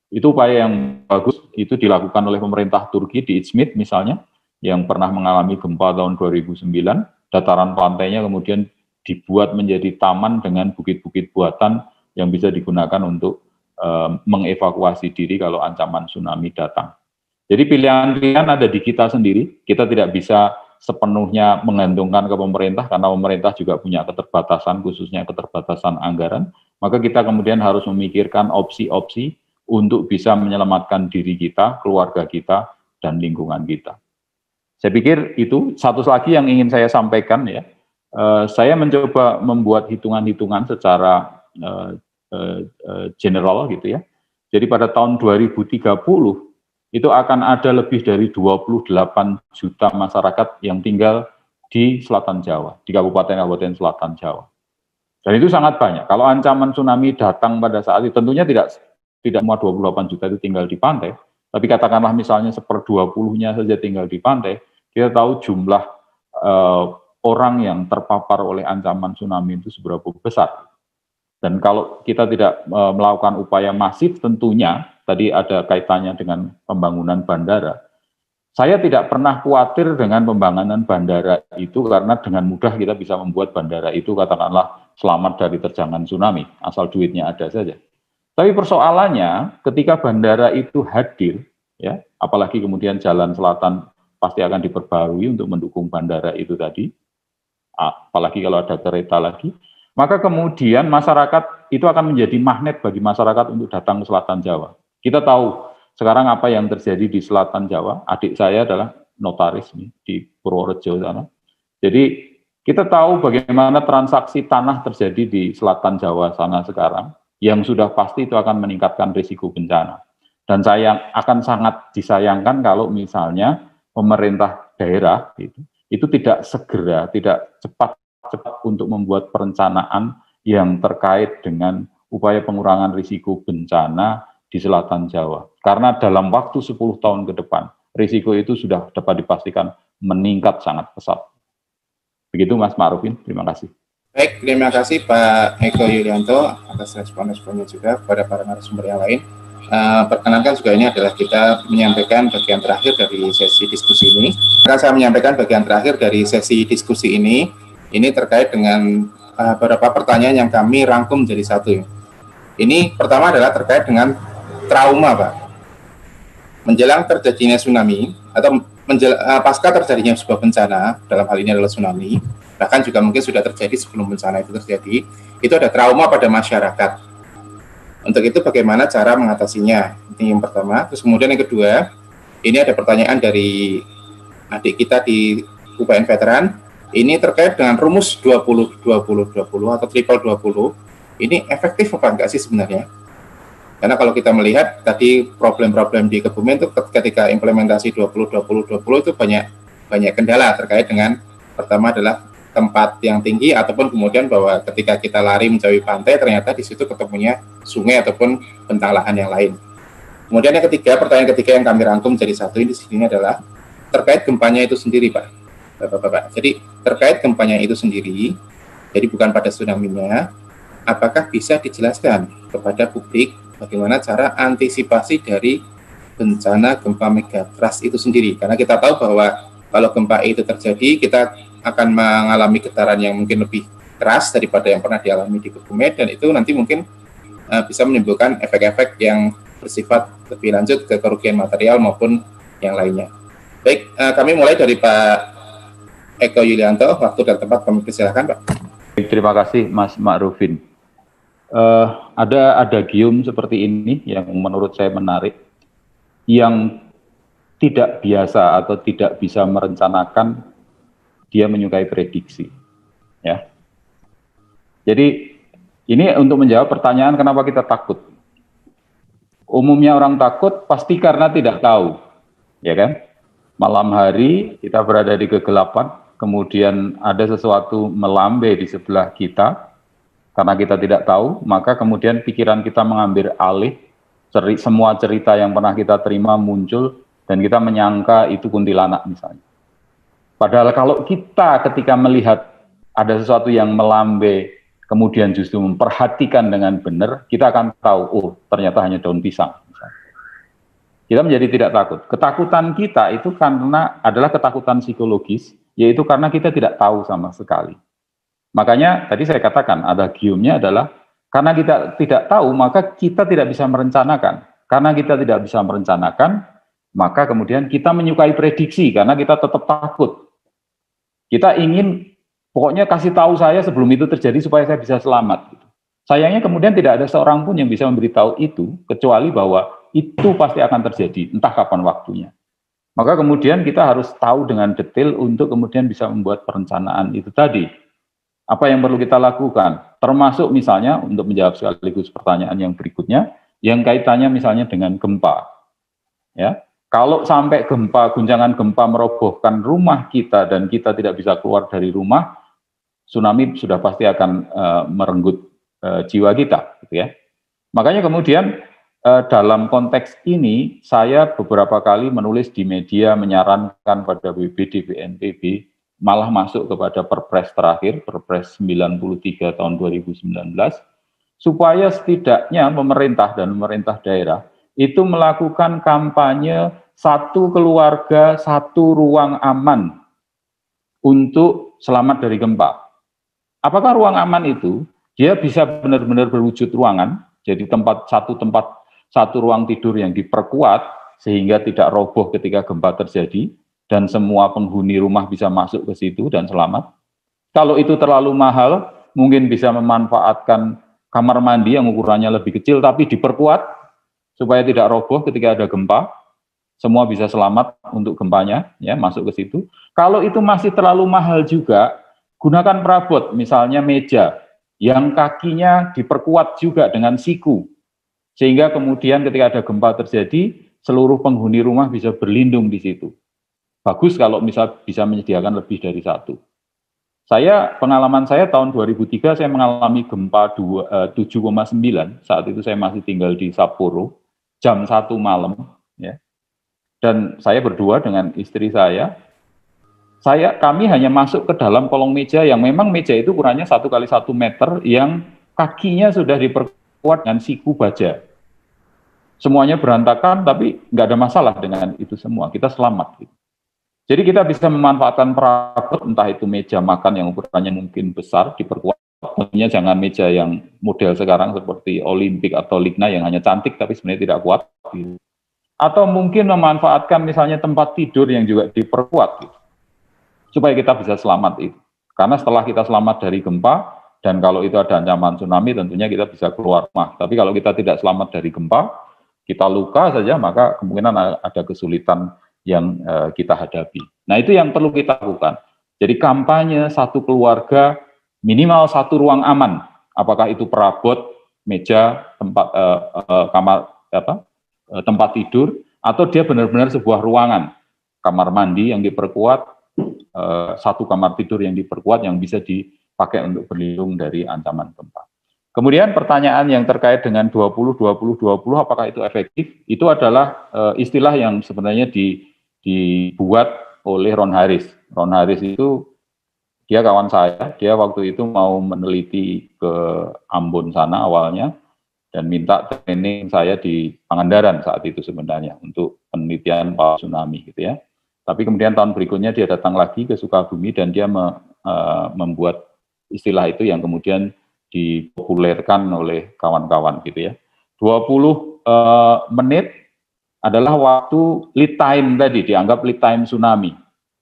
Speaker 4: Itu upaya yang bagus, itu dilakukan oleh pemerintah Turki di Izmit misalnya, yang pernah mengalami gempa tahun 2009, dataran pantainya kemudian dibuat menjadi taman dengan bukit-bukit buatan yang bisa digunakan untuk mengevakuasi diri kalau ancaman tsunami datang. Jadi pilihan-pilihan ada di kita sendiri, kita tidak bisa sepenuhnya menggantungkan ke pemerintah, karena pemerintah juga punya keterbatasan, khususnya keterbatasan anggaran, maka kita kemudian harus memikirkan opsi-opsi untuk bisa menyelamatkan diri kita, keluarga kita, dan lingkungan kita. Saya pikir itu satu lagi yang ingin saya sampaikan ya. Saya mencoba membuat hitungan-hitungan secara general gitu ya. Jadi pada tahun 2030 itu akan ada lebih dari 28 juta masyarakat yang tinggal di selatan Jawa, di kabupaten-kabupaten selatan Jawa. Dan itu sangat banyak. Kalau ancaman tsunami datang pada saat itu, tentunya tidak semua 28 juta itu tinggal di pantai, tapi katakanlah misalnya 1/20-nya saja tinggal di pantai, kita tahu jumlah orang yang terpapar oleh ancaman tsunami itu seberapa besar. Dan kalau kita tidak melakukan upaya masif, tentunya tadi ada kaitannya dengan pembangunan bandara. Saya tidak pernah khawatir dengan pembangunan bandara itu, karena dengan mudah kita bisa membuat bandara itu katakanlah selamat dari terjangan tsunami, asal duitnya ada saja. Tapi persoalannya ketika bandara itu hadir, ya, apalagi kemudian jalan selatan pasti akan diperbarui untuk mendukung bandara itu tadi, apalagi kalau ada kereta lagi, maka kemudian masyarakat itu akan menjadi magnet bagi masyarakat untuk datang ke selatan Jawa. Kita tahu sekarang apa yang terjadi di selatan Jawa. Adik saya adalah notaris nih, di Purworejo sana. Jadi kita tahu bagaimana transaksi tanah terjadi di selatan Jawa sana sekarang, yang sudah pasti itu akan meningkatkan risiko bencana. Dan akan sangat disayangkan kalau misalnya pemerintah daerah itu tidak segera, tidak cepat untuk membuat perencanaan yang terkait dengan upaya pengurangan risiko bencana di selatan Jawa. Karena dalam waktu 10 tahun ke depan, risiko itu sudah dapat dipastikan meningkat sangat pesat. Begitu Mas Ma'rufin, terima kasih.
Speaker 3: Baik, terima kasih Pak Eko Yulianto atas respon-responnya juga kepada para narasumber yang lain. Perkenankan juga ini adalah kita menyampaikan bagian terakhir dari sesi diskusi ini. Saya menyampaikan bagian terakhir dari sesi diskusi ini terkait dengan beberapa pertanyaan yang kami rangkum menjadi satu. Ini pertama adalah terkait dengan trauma, Pak. Menjelang terjadinya tsunami atau pasca terjadinya sebuah bencana, dalam hal ini adalah tsunami, bahkan juga mungkin sudah terjadi sebelum bencana itu terjadi, itu ada trauma pada masyarakat. Untuk itu bagaimana cara mengatasinya? Ini yang pertama. Terus kemudian yang kedua, ini ada pertanyaan dari adik kita di UPN Veteran. Ini terkait dengan rumus 20-20-20 atau triple 20. ini efektif apa enggak sih sebenarnya? Karena kalau kita melihat tadi problem-problem di Kebumen itu ketika implementasi 20-20-20 itu banyak kendala terkait dengan pertama adalah tempat yang tinggi ataupun kemudian bahwa ketika kita lari menjauhi pantai ternyata di situ ketemunya sungai ataupun bentang lahan yang lain. Kemudian yang ketiga, pertanyaan ketiga yang kami rangkum jadi satu ini di sini adalah terkait gempanya itu sendiri, Pak. Bapak-bapak. Jadi terkait gempanya itu sendiri, jadi bukan pada tsunami-nya, apakah bisa dijelaskan kepada publik bagaimana cara antisipasi dari bencana gempa megatrust itu sendiri? Karena kita tahu bahwa kalau gempa itu terjadi, kita akan mengalami getaran yang mungkin lebih keras daripada yang pernah dialami di Kebumen, dan itu nanti mungkin bisa menimbulkan efek-efek yang bersifat lebih lanjut ke kerugian material maupun yang lainnya. Baik, kami mulai dari Pak Eko Yulianto, waktu dan tempat kami persilahkan, Pak.
Speaker 4: Terima kasih Mas Ma'rufin. Ada adagium seperti ini yang menurut saya menarik, yang tidak biasa atau tidak bisa merencanakan, dia menyukai prediksi. Ya. Jadi ini untuk menjawab pertanyaan kenapa kita takut. Umumnya orang takut pasti karena tidak tahu, ya kan? Malam hari kita berada di kegelapan, kemudian ada sesuatu melambai di sebelah kita, karena kita tidak tahu, maka kemudian pikiran kita mengambil alih, semua cerita yang pernah kita terima muncul, dan kita menyangka itu kuntilanak misalnya. Padahal kalau kita ketika melihat ada sesuatu yang melambai, kemudian justru memperhatikan dengan benar, kita akan tahu, oh ternyata hanya daun pisang. Misalnya. Kita menjadi tidak takut. Ketakutan kita itu karena adalah ketakutan psikologis, yaitu karena kita tidak tahu sama sekali. Makanya tadi saya katakan, ada giumnya adalah karena kita tidak tahu, maka kita tidak bisa merencanakan. Karena kita tidak bisa merencanakan, maka kemudian kita menyukai prediksi, karena kita tetap takut. Kita ingin, pokoknya kasih tahu saya sebelum itu terjadi supaya saya bisa selamat. Sayangnya kemudian tidak ada seorang pun yang bisa memberitahu itu, kecuali bahwa itu pasti akan terjadi, entah kapan waktunya. Maka kemudian kita harus tahu dengan detail untuk kemudian bisa membuat perencanaan itu tadi. Apa yang perlu kita lakukan? Termasuk misalnya, untuk menjawab sekaligus pertanyaan yang berikutnya, yang kaitannya misalnya dengan gempa. Ya. Kalau sampai gempa, guncangan gempa merobohkan rumah kita dan kita tidak bisa keluar dari rumah, tsunami sudah pasti akan merenggut jiwa kita, gitu ya. Makanya kemudian dalam konteks ini saya beberapa kali menulis di media menyarankan pada BPD, BNPB malah masuk kepada Perpres terakhir, Perpres 93 tahun 2019, supaya setidaknya pemerintah dan pemerintah daerah itu melakukan kampanye satu keluarga, satu ruang aman untuk selamat dari gempa. Apakah ruang aman itu, dia bisa benar-benar berwujud ruangan, jadi satu ruang tidur yang diperkuat, sehingga tidak roboh ketika gempa terjadi, dan semua penghuni rumah bisa masuk ke situ dan selamat. Kalau itu terlalu mahal, mungkin bisa memanfaatkan kamar mandi yang ukurannya lebih kecil, tapi diperkuat, supaya tidak roboh ketika ada gempa, semua bisa selamat untuk gempanya, ya masuk ke situ. Kalau itu masih terlalu mahal juga, gunakan perabot, misalnya meja, yang kakinya diperkuat juga dengan siku, sehingga kemudian ketika ada gempa terjadi, seluruh penghuni rumah bisa berlindung di situ. Bagus kalau misal bisa menyediakan lebih dari satu. Pengalaman saya tahun 2003, saya mengalami gempa 7,9, saat itu saya masih tinggal di Sapporo, jam 1 malam, ya. Dan saya berdua dengan istri saya, kami hanya masuk ke dalam kolong meja yang memang meja itu ukurannya 1 kali 1 meter, yang kakinya sudah diperkuat dengan siku baja. Semuanya berantakan, tapi nggak ada masalah dengan itu semua, kita selamat. Gitu. Jadi kita bisa memanfaatkan perabot, entah itu meja makan yang ukurannya mungkin besar, diperkuat, tentunya jangan meja yang model sekarang seperti Olimpik atau Ligna yang hanya cantik tapi sebenarnya tidak kuat. Gitu. Atau mungkin memanfaatkan misalnya tempat tidur yang juga diperkuat, gitu, supaya kita bisa selamat itu. Karena setelah kita selamat dari gempa, dan kalau itu ada ancaman tsunami, tentunya kita bisa keluar rumah. Tapi kalau kita tidak selamat dari gempa, kita luka saja, maka kemungkinan ada kesulitan yang kita hadapi. Nah, itu yang perlu kita lakukan. Jadi kampanye satu keluarga, minimal satu ruang aman. Apakah itu perabot, meja, tempat tempat tidur, atau dia benar-benar sebuah ruangan, kamar mandi yang diperkuat, satu kamar tidur yang diperkuat yang bisa dipakai untuk berlindung dari ancaman gempa. Kemudian pertanyaan yang terkait dengan 20-20-20, apakah itu efektif? Itu adalah istilah yang sebenarnya dibuat oleh Ron Harris. Ron Harris itu dia kawan saya, dia waktu itu mau meneliti ke Ambon sana awalnya, dan minta training saya di Pangandaran saat itu sebenarnya untuk penelitian tsunami gitu ya. Tapi kemudian tahun berikutnya dia datang lagi ke Sukabumi dan dia membuat istilah itu yang kemudian dipopulerkan oleh kawan-kawan gitu ya. 20 menit adalah waktu lead time tadi, dianggap lead time tsunami.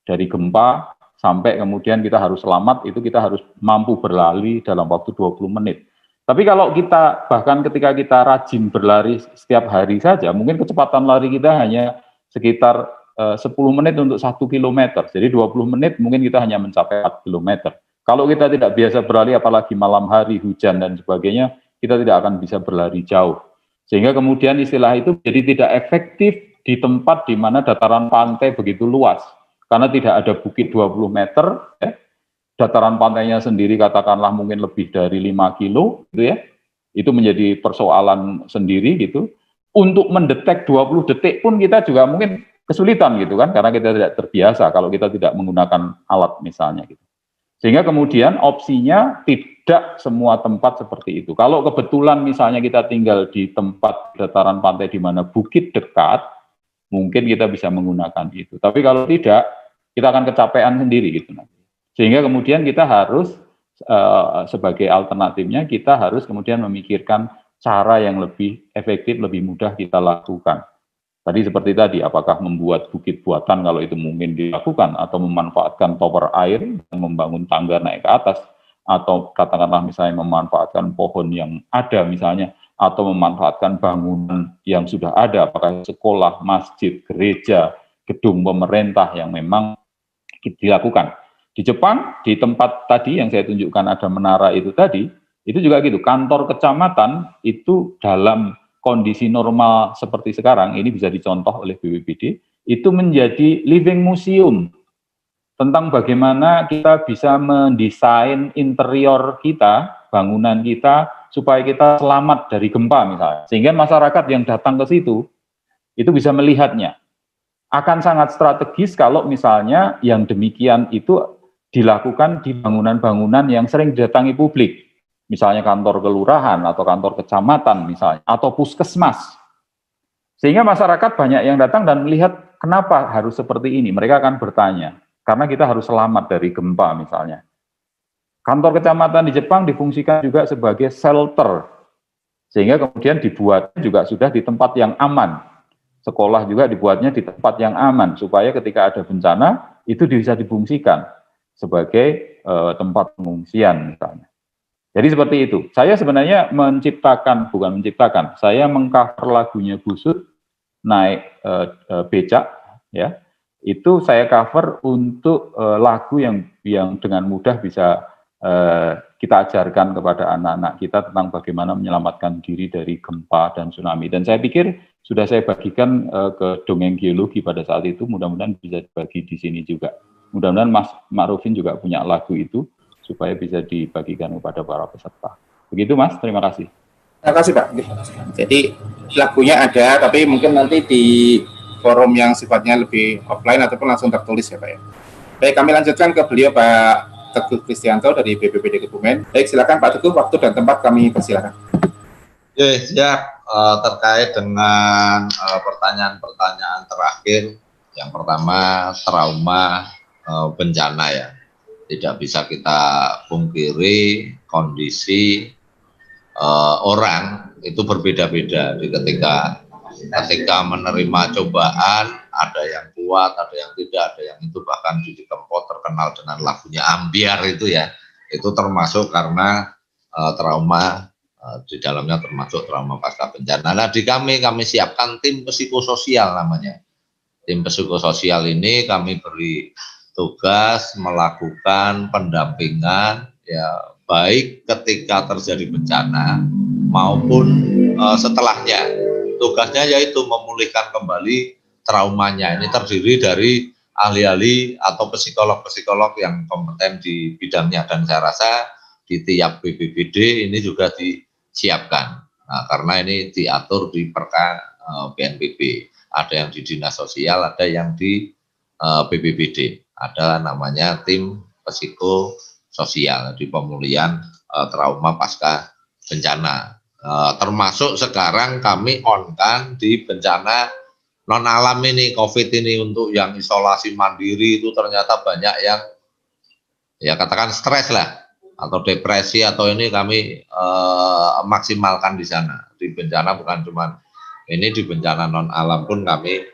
Speaker 4: Dari gempa sampai kemudian kita harus selamat, itu kita harus mampu berlari dalam waktu 20 menit. Tapi kalau kita, bahkan ketika kita rajin berlari setiap hari saja, mungkin kecepatan lari kita hanya sekitar 10 menit untuk 1 kilometer. Jadi 20 menit mungkin kita hanya mencapai 4 kilometer. Kalau kita tidak biasa berlari, apalagi malam hari, hujan, dan sebagainya, kita tidak akan bisa berlari jauh. Sehingga kemudian istilah itu jadi tidak efektif di tempat di mana dataran pantai begitu luas. Karena tidak ada bukit 20 meter, ya. Dataran pantainya sendiri katakanlah mungkin lebih dari 5 kilo, gitu ya. Itu menjadi persoalan sendiri gitu. Untuk mendetek 20 detik pun kita juga mungkin kesulitan gitu kan, karena kita tidak terbiasa kalau kita tidak menggunakan alat misalnya gitu. Sehingga kemudian opsinya tidak semua tempat seperti itu. Kalau kebetulan misalnya kita tinggal di tempat dataran pantai di mana bukit dekat, mungkin kita bisa menggunakan itu. Tapi kalau tidak, kita akan kecapean sendiri gitu nanti. Sehingga kemudian kita harus sebagai alternatifnya kita harus kemudian memikirkan cara yang lebih efektif, lebih mudah kita lakukan. Tadi seperti tadi, apakah membuat bukit buatan kalau itu mungkin dilakukan, atau memanfaatkan tower air, membangun tangga naik ke atas, atau katakanlah misalnya memanfaatkan pohon yang ada misalnya, atau memanfaatkan bangunan yang sudah ada, apakah sekolah, masjid, gereja, gedung pemerintah yang memang dilakukan. Di Jepang, di tempat tadi yang saya tunjukkan ada menara itu tadi, itu juga gitu, kantor kecamatan itu dalam kondisi normal seperti sekarang, ini bisa dicontoh oleh BPBD, itu menjadi living museum tentang bagaimana kita bisa mendesain interior kita, bangunan kita, supaya kita selamat dari gempa misalnya. Sehingga masyarakat yang datang ke situ, itu bisa melihatnya. Akan sangat strategis kalau misalnya yang demikian itu dilakukan di bangunan-bangunan yang sering didatangi publik. Misalnya kantor kelurahan atau kantor kecamatan misalnya, atau puskesmas. Sehingga masyarakat banyak yang datang dan melihat kenapa harus seperti ini. Mereka akan bertanya, karena kita harus selamat dari gempa misalnya. Kantor kecamatan di Jepang difungsikan juga sebagai shelter. Sehingga kemudian dibuat juga sudah di tempat yang aman. Sekolah juga dibuatnya di tempat yang aman, supaya ketika ada bencana, itu bisa difungsikan sebagai tempat pengungsian misalnya. Jadi seperti itu. Saya sebenarnya bukan menciptakan, saya mengcover lagunya Busut, Naik Becak, ya. Itu saya cover untuk lagu yang dengan mudah bisa kita ajarkan kepada anak-anak kita tentang bagaimana menyelamatkan diri dari gempa dan tsunami. Dan saya pikir sudah saya bagikan ke dongeng geologi pada saat itu, mudah-mudahan bisa dibagi di sini juga. Mudah-mudahan Mas Ma'rufin juga punya lagu itu, supaya bisa dibagikan kepada para peserta. Begitu Mas, terima kasih.
Speaker 3: Terima kasih Pak. Jadi lagunya ada, tapi mungkin nanti di forum yang sifatnya lebih offline ataupun langsung tertulis ya Pak ya. Baik, kami lanjutkan ke beliau Pak Teguh Kristianto dari BPBD Kebumen. Baik, silakan Pak Teguh, waktu dan tempat kami persilakan.
Speaker 1: Ya, terkait dengan pertanyaan-pertanyaan terakhir, yang pertama trauma bencana ya. Tidak bisa kita pungkiri kondisi orang itu berbeda-beda. Ketika menerima cobaan, ada yang kuat, ada yang tidak, ada yang itu bahkan Didi Kempot terkenal dengan lagunya Ambiar itu ya. Itu termasuk karena trauma, di dalamnya termasuk trauma pasca bencana. Nah, di kami siapkan tim psikososial namanya. Tim psikososial ini kami beri tugas melakukan pendampingan ya baik ketika terjadi bencana maupun setelahnya. Tugasnya yaitu memulihkan kembali traumanya. Ini terdiri dari ahli-ahli atau psikolog-psikolog yang kompeten di bidangnya, dan saya rasa di tiap BPBD ini juga disiapkan. Nah, karena ini diatur di Perka BNPB, ada yang di Dinas Sosial, ada yang di BPBD, ada namanya tim psikososial di pemulihan trauma pasca bencana. Termasuk sekarang kami on-kan di bencana non alam ini, COVID ini, untuk yang isolasi mandiri itu ternyata banyak yang ya katakan stres lah atau depresi atau ini, kami maksimalkan di sana. Di bencana bukan cuma ini, di bencana non alam pun kami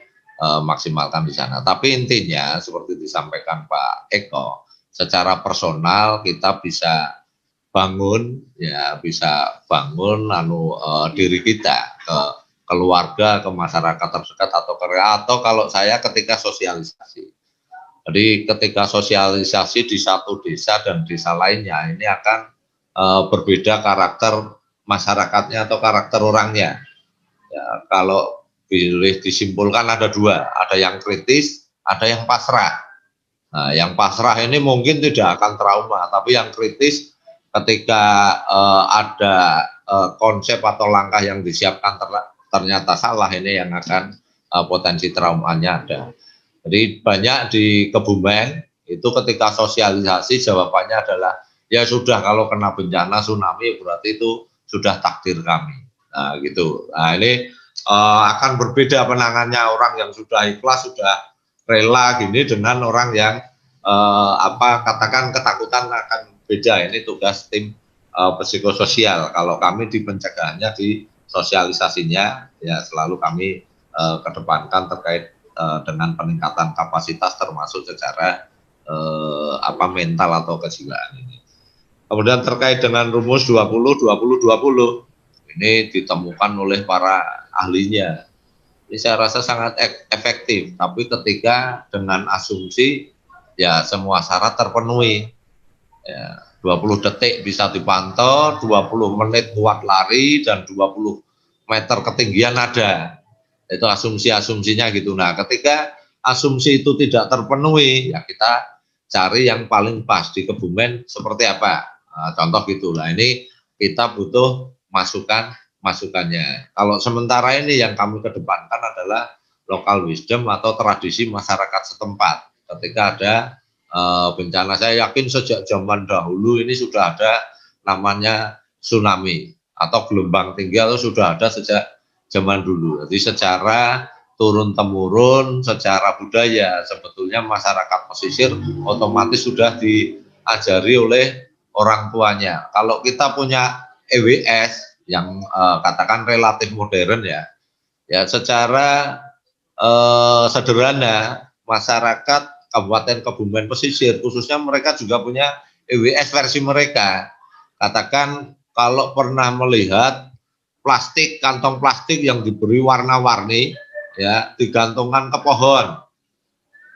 Speaker 1: maksimalkan di sana. Tapi intinya seperti disampaikan Pak Eko, secara personal kita bisa bangun ya, bisa bangun diri kita ke keluarga, ke masyarakat terdekat, atau kalau saya ketika sosialisasi. Jadi ketika sosialisasi di satu desa dan desa lainnya, ini akan berbeda karakter masyarakatnya atau karakter orangnya. Ya, kalau boleh disimpulkan ada dua, ada yang kritis, ada yang pasrah. Nah, yang pasrah ini mungkin tidak akan trauma, tapi yang kritis ketika ada konsep atau langkah yang disiapkan ternyata salah, ini yang akan potensi traumanya ada. Jadi banyak di Kebumen itu ketika sosialisasi jawabannya adalah ya sudah, kalau kena bencana tsunami berarti itu sudah takdir kami. Nah gitu. Nah ini akan berbeda penangannya orang yang sudah ikhlas, sudah rela gini, dengan orang yang katakan ketakutan akan beda. Ini tugas tim psikososial. Kalau kami di pencegahannya, di sosialisasinya ya selalu kami kedepankan terkait dengan peningkatan kapasitas, termasuk secara mental atau kejiwaan ini. Kemudian terkait dengan rumus 20-20-20 ini ditemukan oleh para ahlinya. Ini saya rasa sangat efektif, tapi ketika dengan asumsi ya semua syarat terpenuhi. Ya, 20 detik bisa dipantau, 20 menit kuat lari, dan 20 meter ketinggian ada. Itu asumsi-asumsinya gitu. Nah, ketika asumsi itu tidak terpenuhi, ya kita cari yang paling pas di Kebumen seperti apa. Nah, contoh gitu. Nah, ini kita butuh masukannya. Kalau sementara ini yang kami kedepankan adalah local wisdom atau tradisi masyarakat setempat. Ketika ada bencana, saya yakin sejak zaman dahulu ini sudah ada namanya tsunami atau gelombang tinggi, atau sudah ada sejak zaman dulu. Jadi secara turun-temurun, secara budaya, sebetulnya masyarakat pesisir otomatis sudah diajari oleh orang tuanya. Kalau kita punya EWS yang katakan relatif modern ya secara sederhana masyarakat Kabupaten Kebumen pesisir khususnya mereka juga punya EWS versi mereka. Katakan kalau pernah melihat plastik, kantong plastik yang diberi warna-warni ya digantungkan ke pohon,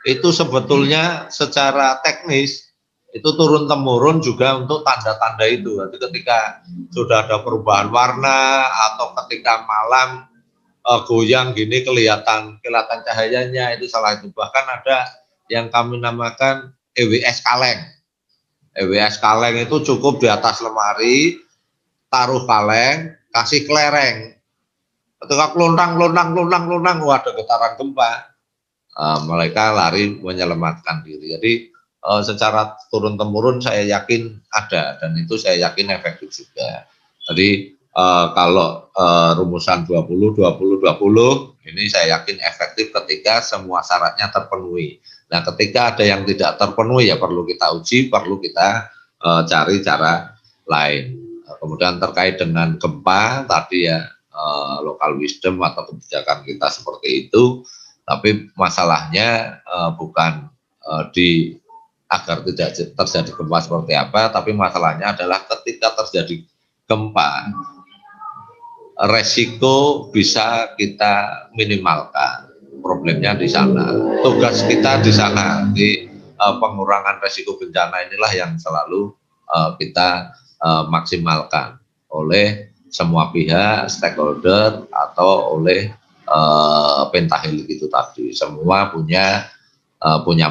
Speaker 1: itu sebetulnya secara teknis itu turun temurun juga untuk tanda-tanda itu. Nanti ketika sudah ada perubahan warna atau ketika malam goyang gini kelihatan cahayanya, itu salah itu. Bahkan ada yang kami namakan EWS kaleng. EWS kaleng itu cukup di atas lemari, taruh kaleng, kasih kelereng. Ketika kelontang, wah ada getaran gempa, mereka lari menyelamatkan diri. Jadi secara turun-temurun saya yakin ada, dan itu saya yakin efektif juga. Jadi kalau rumusan 20-20-20 ini saya yakin efektif ketika semua syaratnya terpenuhi. Nah, ketika ada yang tidak terpenuhi ya perlu kita uji, perlu kita cari cara lain. Kemudian terkait dengan gempa tadi ya local wisdom atau kebijakan kita seperti itu, tapi masalahnya bukan agar tidak terjadi gempa seperti apa, tapi masalahnya adalah ketika terjadi gempa resiko bisa kita minimalkan. Problemnya di sana, tugas kita di sana, di pengurangan resiko bencana inilah yang selalu kita dimaksimalkan oleh semua pihak, stakeholder, atau oleh pentahelik itu tadi. Semua punya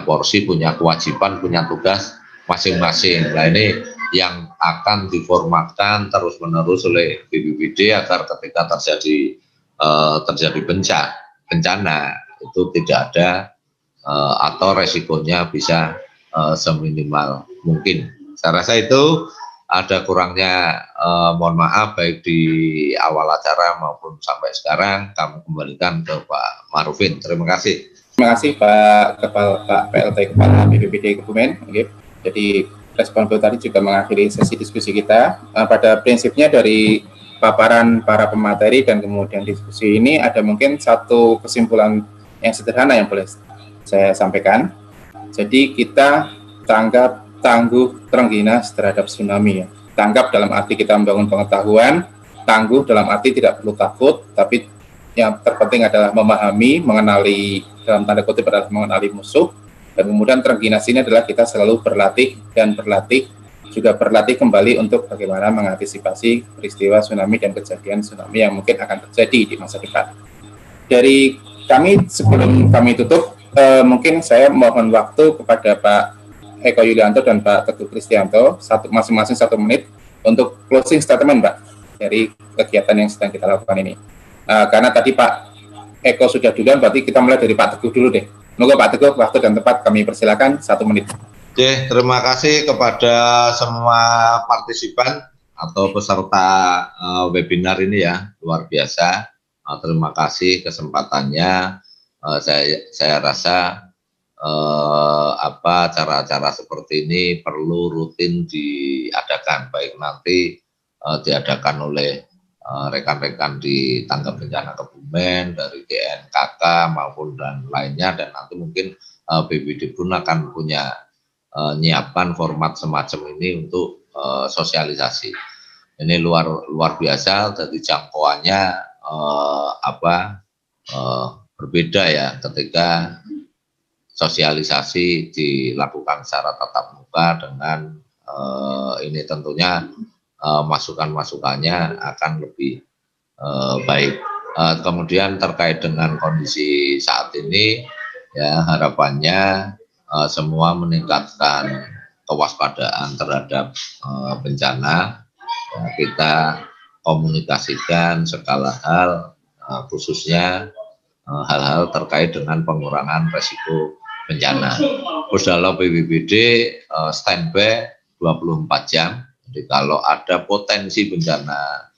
Speaker 1: porsi, punya kewajiban, punya tugas masing-masing. Nah, ini yang akan diformatkan terus-menerus oleh BPBD agar ketika terjadi bencana itu tidak ada atau resikonya bisa seminimal mungkin. Saya rasa itu ada kurangnya, mohon maaf baik di awal acara maupun sampai sekarang. Kami kembalikan ke Pak Marufin. Terima kasih.
Speaker 3: Terima kasih Pak PLT Kepala BPBD Kebumen. Okay. Jadi respon beliau tadi juga mengakhiri sesi diskusi kita. Pada prinsipnya dari paparan para pemateri dan kemudian diskusi ini ada mungkin satu kesimpulan yang sederhana yang boleh saya sampaikan. Jadi kita tanggap tangguh terengginas terhadap tsunami ya. Tanggap dalam arti kita membangun pengetahuan, tangguh dalam arti tidak perlu takut, tapi yang terpenting adalah memahami, mengenali, dalam tanda kutip adalah mengenali musuh, dan kemudian terengginas ini adalah kita selalu berlatih juga berlatih kembali untuk bagaimana mengantisipasi peristiwa tsunami dan kejadian tsunami yang mungkin akan terjadi di masa depan. Dari kami, sebelum kami tutup, mungkin saya mohon waktu kepada Pak Eko Yulianto dan Pak Teguh Kristianto, masing-masing 1 menit untuk closing statement, Pak, dari kegiatan yang sedang kita lakukan ini. Karena tadi Pak Eko sudah duluan, berarti kita mulai dari Pak Teguh dulu deh. Moga Pak Teguh, waktu dan tempat kami persilakan 1 menit.
Speaker 1: Oke, terima kasih kepada semua partisipan atau peserta webinar ini ya, luar biasa. Terima kasih kesempatannya. Saya rasa acara-acara seperti ini perlu rutin diadakan, baik nanti diadakan oleh rekan-rekan di tanggap bencana Kebumen dari GNKK maupun dan lainnya, dan nanti mungkin BPBD pun akan punya nyiapkan format semacam ini untuk sosialisasi. Ini luar biasa, jadi jangkauannya berbeda ya ketika sosialisasi dilakukan secara tatap muka dengan ini tentunya masukan-masukannya akan lebih baik. Kemudian terkait dengan kondisi saat ini ya, harapannya semua meningkatkan kewaspadaan terhadap bencana. Kita komunikasikan segala hal, khususnya hal-hal terkait dengan pengurangan resiko bencana. Pusdalo BPBD standby 24 jam. Jadi kalau ada potensi bencana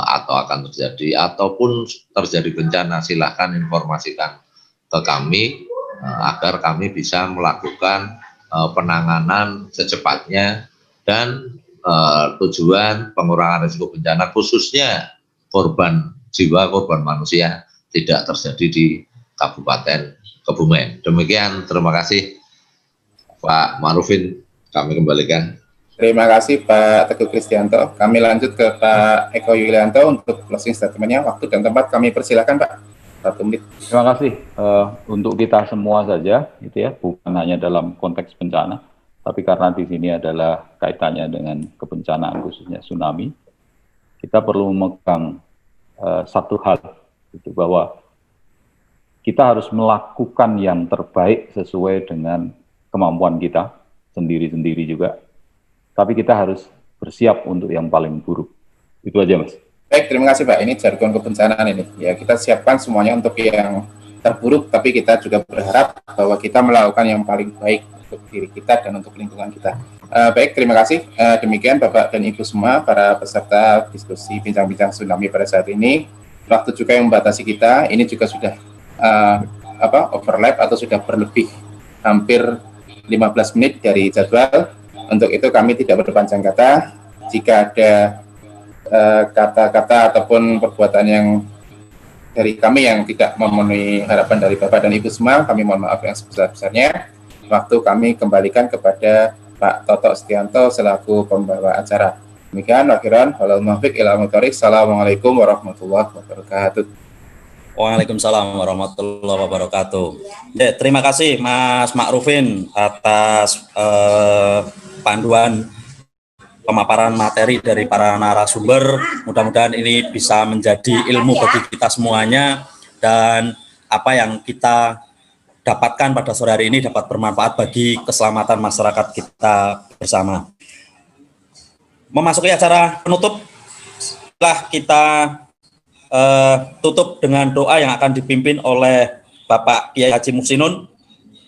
Speaker 1: atau akan terjadi ataupun terjadi bencana, silahkan informasikan ke kami agar kami bisa melakukan penanganan secepatnya dan tujuan pengurangan risiko bencana khususnya korban jiwa, korban manusia tidak terjadi di Kabupaten Kebumen. Demikian, terima kasih Pak Marufin, kami kembalikan.
Speaker 3: Terima kasih Pak Teguh Kristianto. Kami lanjut ke Pak Eko Yulianto untuk closing statement-nya. Waktu dan tempat kami persilakan Pak. 1 menit.
Speaker 4: Terima kasih untuk kita semua saja, gitu ya, bukan hanya dalam konteks bencana, tapi karena di sini adalah kaitannya dengan kebencanaan khususnya tsunami, kita perlu memegang satu hal, itu bahwa kita harus melakukan yang terbaik sesuai dengan kemampuan kita sendiri-sendiri juga. Tapi kita harus bersiap untuk yang paling buruk. Itu aja, Mas.
Speaker 3: Baik, terima kasih Pak. Ini jargon kebencanaan ini. Ya, kita siapkan semuanya untuk yang terburuk, tapi kita juga berharap bahwa kita melakukan yang paling baik untuk diri kita dan untuk lingkungan kita. Baik, terima kasih. Demikian Bapak dan Ibu semua, para peserta diskusi bincang-bincang tsunami pada saat ini. Waktu juga yang membatasi kita, ini juga sudah overlap atau sudah berlebih hampir 15 menit dari jadwal. Untuk itu kami tidak berpanjang kata. Jika ada kata-kata ataupun perbuatan yang dari kami yang tidak memenuhi harapan dari Bapak dan Ibu semua, kami mohon maaf yang sebesar-besarnya. Waktu kami kembalikan kepada Pak Toto Setianto selaku pembawa acara. Demikian, akhiran, walal muwaffiq ila aqwamit thoriq. Assalamualaikum warahmatullahi wabarakatuh.
Speaker 7: Waalaikumsalam warahmatullahi wabarakatuh. Ya, terima kasih Mas Ma'rufin atas panduan pemaparan materi dari para narasumber. Mudah-mudahan ini bisa menjadi ilmu bagi kita semuanya, dan apa yang kita dapatkan pada sore hari ini dapat bermanfaat bagi keselamatan masyarakat kita bersama. Memasuki acara penutup, setelah kita tutup dengan doa yang akan dipimpin oleh Bapak Kiai Haji Muhsinun,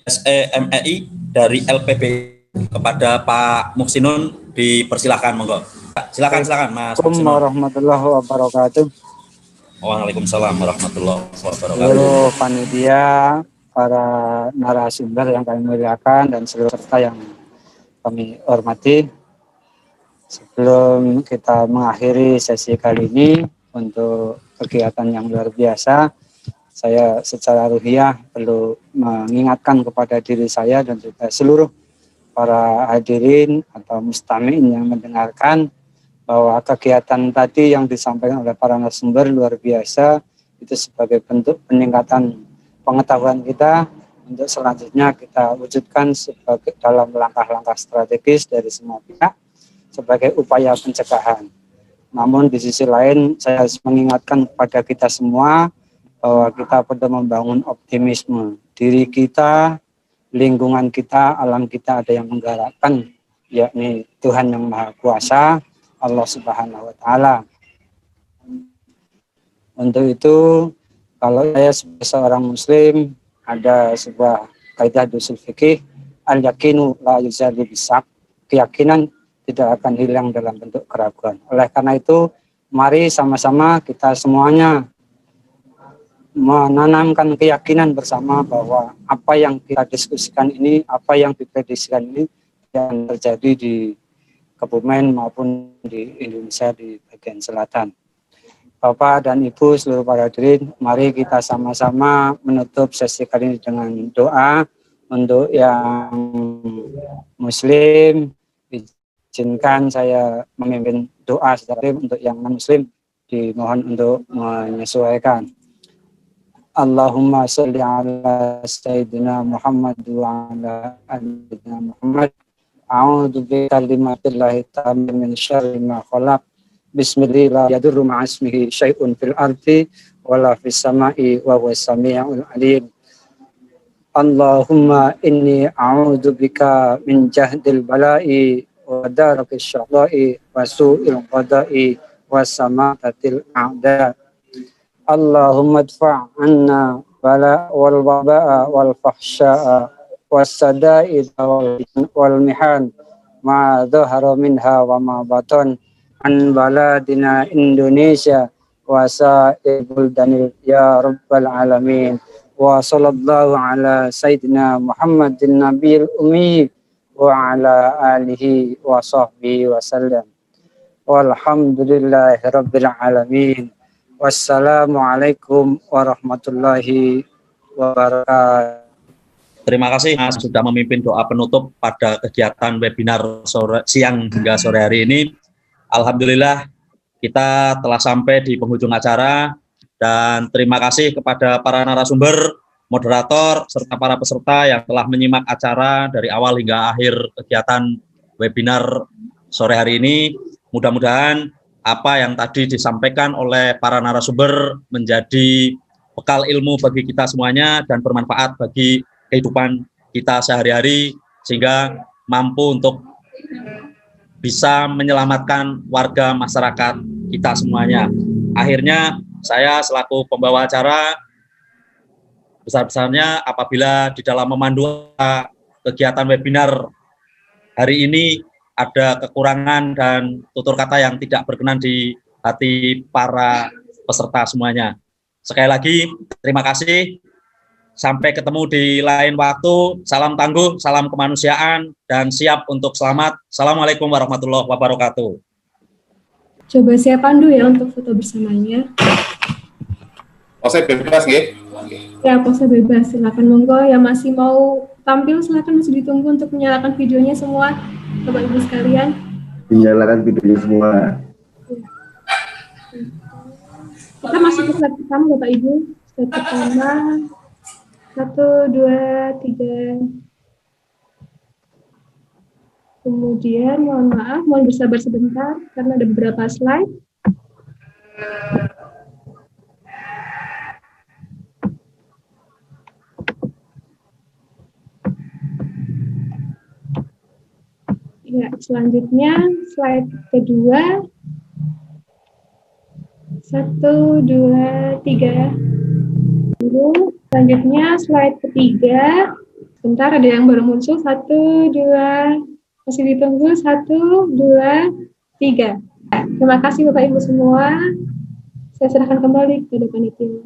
Speaker 7: SEMEI dari LPB. Kepada Pak Muhsinun dipersilahkan, monggo. Silakan Mas Muhsinun.
Speaker 8: Assalamualaikum warahmatullahi wabarakatuh.
Speaker 7: Waalaikumsalam warahmatullahi wabarakatuh.
Speaker 8: Seluruh panitia, para narasumber yang kami muliakan, dan seluruh peserta yang kami hormati. Sebelum kita mengakhiri sesi kali ini untuk kegiatan yang luar biasa, saya secara ruhiyah perlu mengingatkan kepada diri saya dan juga seluruh para hadirin atau mustami'in yang mendengarkan bahwa kegiatan tadi yang disampaikan oleh para narasumber luar biasa, itu sebagai bentuk peningkatan pengetahuan kita untuk selanjutnya kita wujudkan sebagai dalam langkah-langkah strategis dari semua pihak sebagai upaya pencegahan. Namun di sisi lain saya harus mengingatkan kepada kita semua bahwa kita perlu membangun optimisme. Diri kita, lingkungan kita, alam kita ada yang menggerakkan, yakni Tuhan yang Maha Kuasa, Allah Subhanahu wa Ta'ala. Untuk itu, kalau saya sebagai seorang Muslim, ada sebuah kaidah ushul fikih, al-yakinu la yuzalu bisak, keyakinan tidak akan hilang dalam bentuk keraguan. Oleh karena itu, mari sama-sama kita semuanya menanamkan keyakinan bersama bahwa apa yang kita diskusikan ini, apa yang diprediksikan ini yang terjadi di Kebumen maupun di Indonesia di bagian selatan. Bapak dan Ibu seluruh para hadirin, mari kita sama-sama menutup sesi kali ini dengan doa. Untuk yang Muslim, izinkan saya memimpin doa secara untuk yang non-Muslim dimohon untuk menyesuaikan. Allahumma sholli ala Sayyidina Muhammad wa ala Sayyidina Muhammad. A'udzu bikalimatillahi tammati min syarri ma khalaq. Bismillah yadurru ma'asmihi syai'un fil ardi wala fis sama'i wa huwas sami'ul alim. Allahumma inni a'udzu bika min jahdil bala'i wa darakis syaqa'i wa su'il qada'i wa samatatil a'da. Allahumma adfa' anna bala wal waba'a wal fahsya'a was sada'id wal mihan ma dhahara minha wa ma batan an baladina Indonesia wa sa'il buldanil ya rabbal alamin. Wa sallallahu ala sayyidina Muhammadin nabiyil ummi wa ala alihi wa sahbihi wa sallam. Walhamdulillahi rabbil alamin. Wassalamualaikum warahmatullahi wabarakatuh.
Speaker 7: Terima kasih Mas sudah memimpin doa penutup pada kegiatan webinar siang hingga sore hari ini. Alhamdulillah kita telah sampai di penghujung acara, dan terima kasih kepada para narasumber, moderator, serta para peserta yang telah menyimak acara dari awal hingga akhir kegiatan webinar sore hari ini. Mudah-mudahan apa yang tadi disampaikan oleh para narasumber menjadi bekal ilmu bagi kita semuanya dan bermanfaat bagi kehidupan kita sehari-hari, sehingga mampu untuk bisa menyelamatkan warga masyarakat kita semuanya. Akhirnya saya selaku pembawa acara, besar-besarnya apabila di dalam memandu kegiatan webinar hari ini ada kekurangan dan tutur kata yang tidak berkenan di hati para peserta semuanya. Sekali lagi terima kasih. Sampai ketemu di lain waktu. Salam tangguh, salam kemanusiaan, dan siap untuk selamat. Assalamualaikum warahmatullahi wabarakatuh.
Speaker 9: Coba saya pandu ya untuk foto bersamanya.
Speaker 3: Pose bebas, nggih?
Speaker 9: Ya, pose bebas. Silakan monggo. Yang masih mau tampil silakan, masih ditunggu untuk menyalakan videonya semua, Bapak Ibu sekalian.
Speaker 10: Menyalakan videonya semua.
Speaker 9: Kita masuk ke slide pertama, Bapak Ibu. Slide pertama. 1, 2, 3. Kemudian mohon maaf, mohon bersabar sebentar karena ada beberapa slide. Ya, selanjutnya slide kedua. 1, 2, 3. Selanjutnya slide ketiga. Sebentar, ada yang baru muncul. 1, 2. Masih ditunggu. 1, 2, 3. Terima kasih Bapak Ibu semua. Saya serahkan kembali kepada panitia.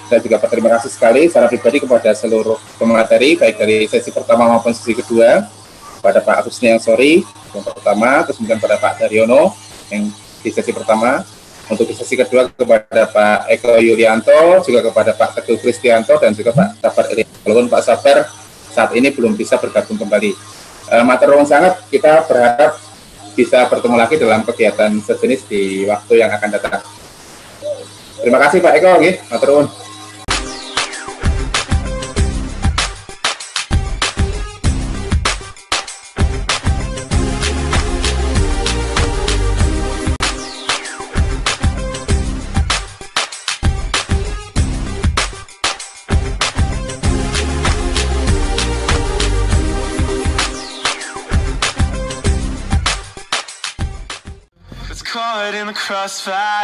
Speaker 3: Saya juga berterima kasih sekali secara pribadi kepada seluruh pemateri, baik dari sesi pertama maupun sesi kedua, kepada Pak Agustin yang pertama, terus kemudian pada Pak Daryono yang di sesi pertama, untuk di sesi kedua kepada Pak Eko Yulianto, juga kepada Pak Teguh Kristianto, dan juga Pak Sabar Erik. Walaupun Pak Sabar saat ini belum bisa bergabung kembali. Matur nuwun sangat, kita berharap bisa bertemu lagi dalam kegiatan sejenis di waktu yang akan datang. Terima kasih Pak Eko, matur nuwun.
Speaker 11: Caught in the crossfire.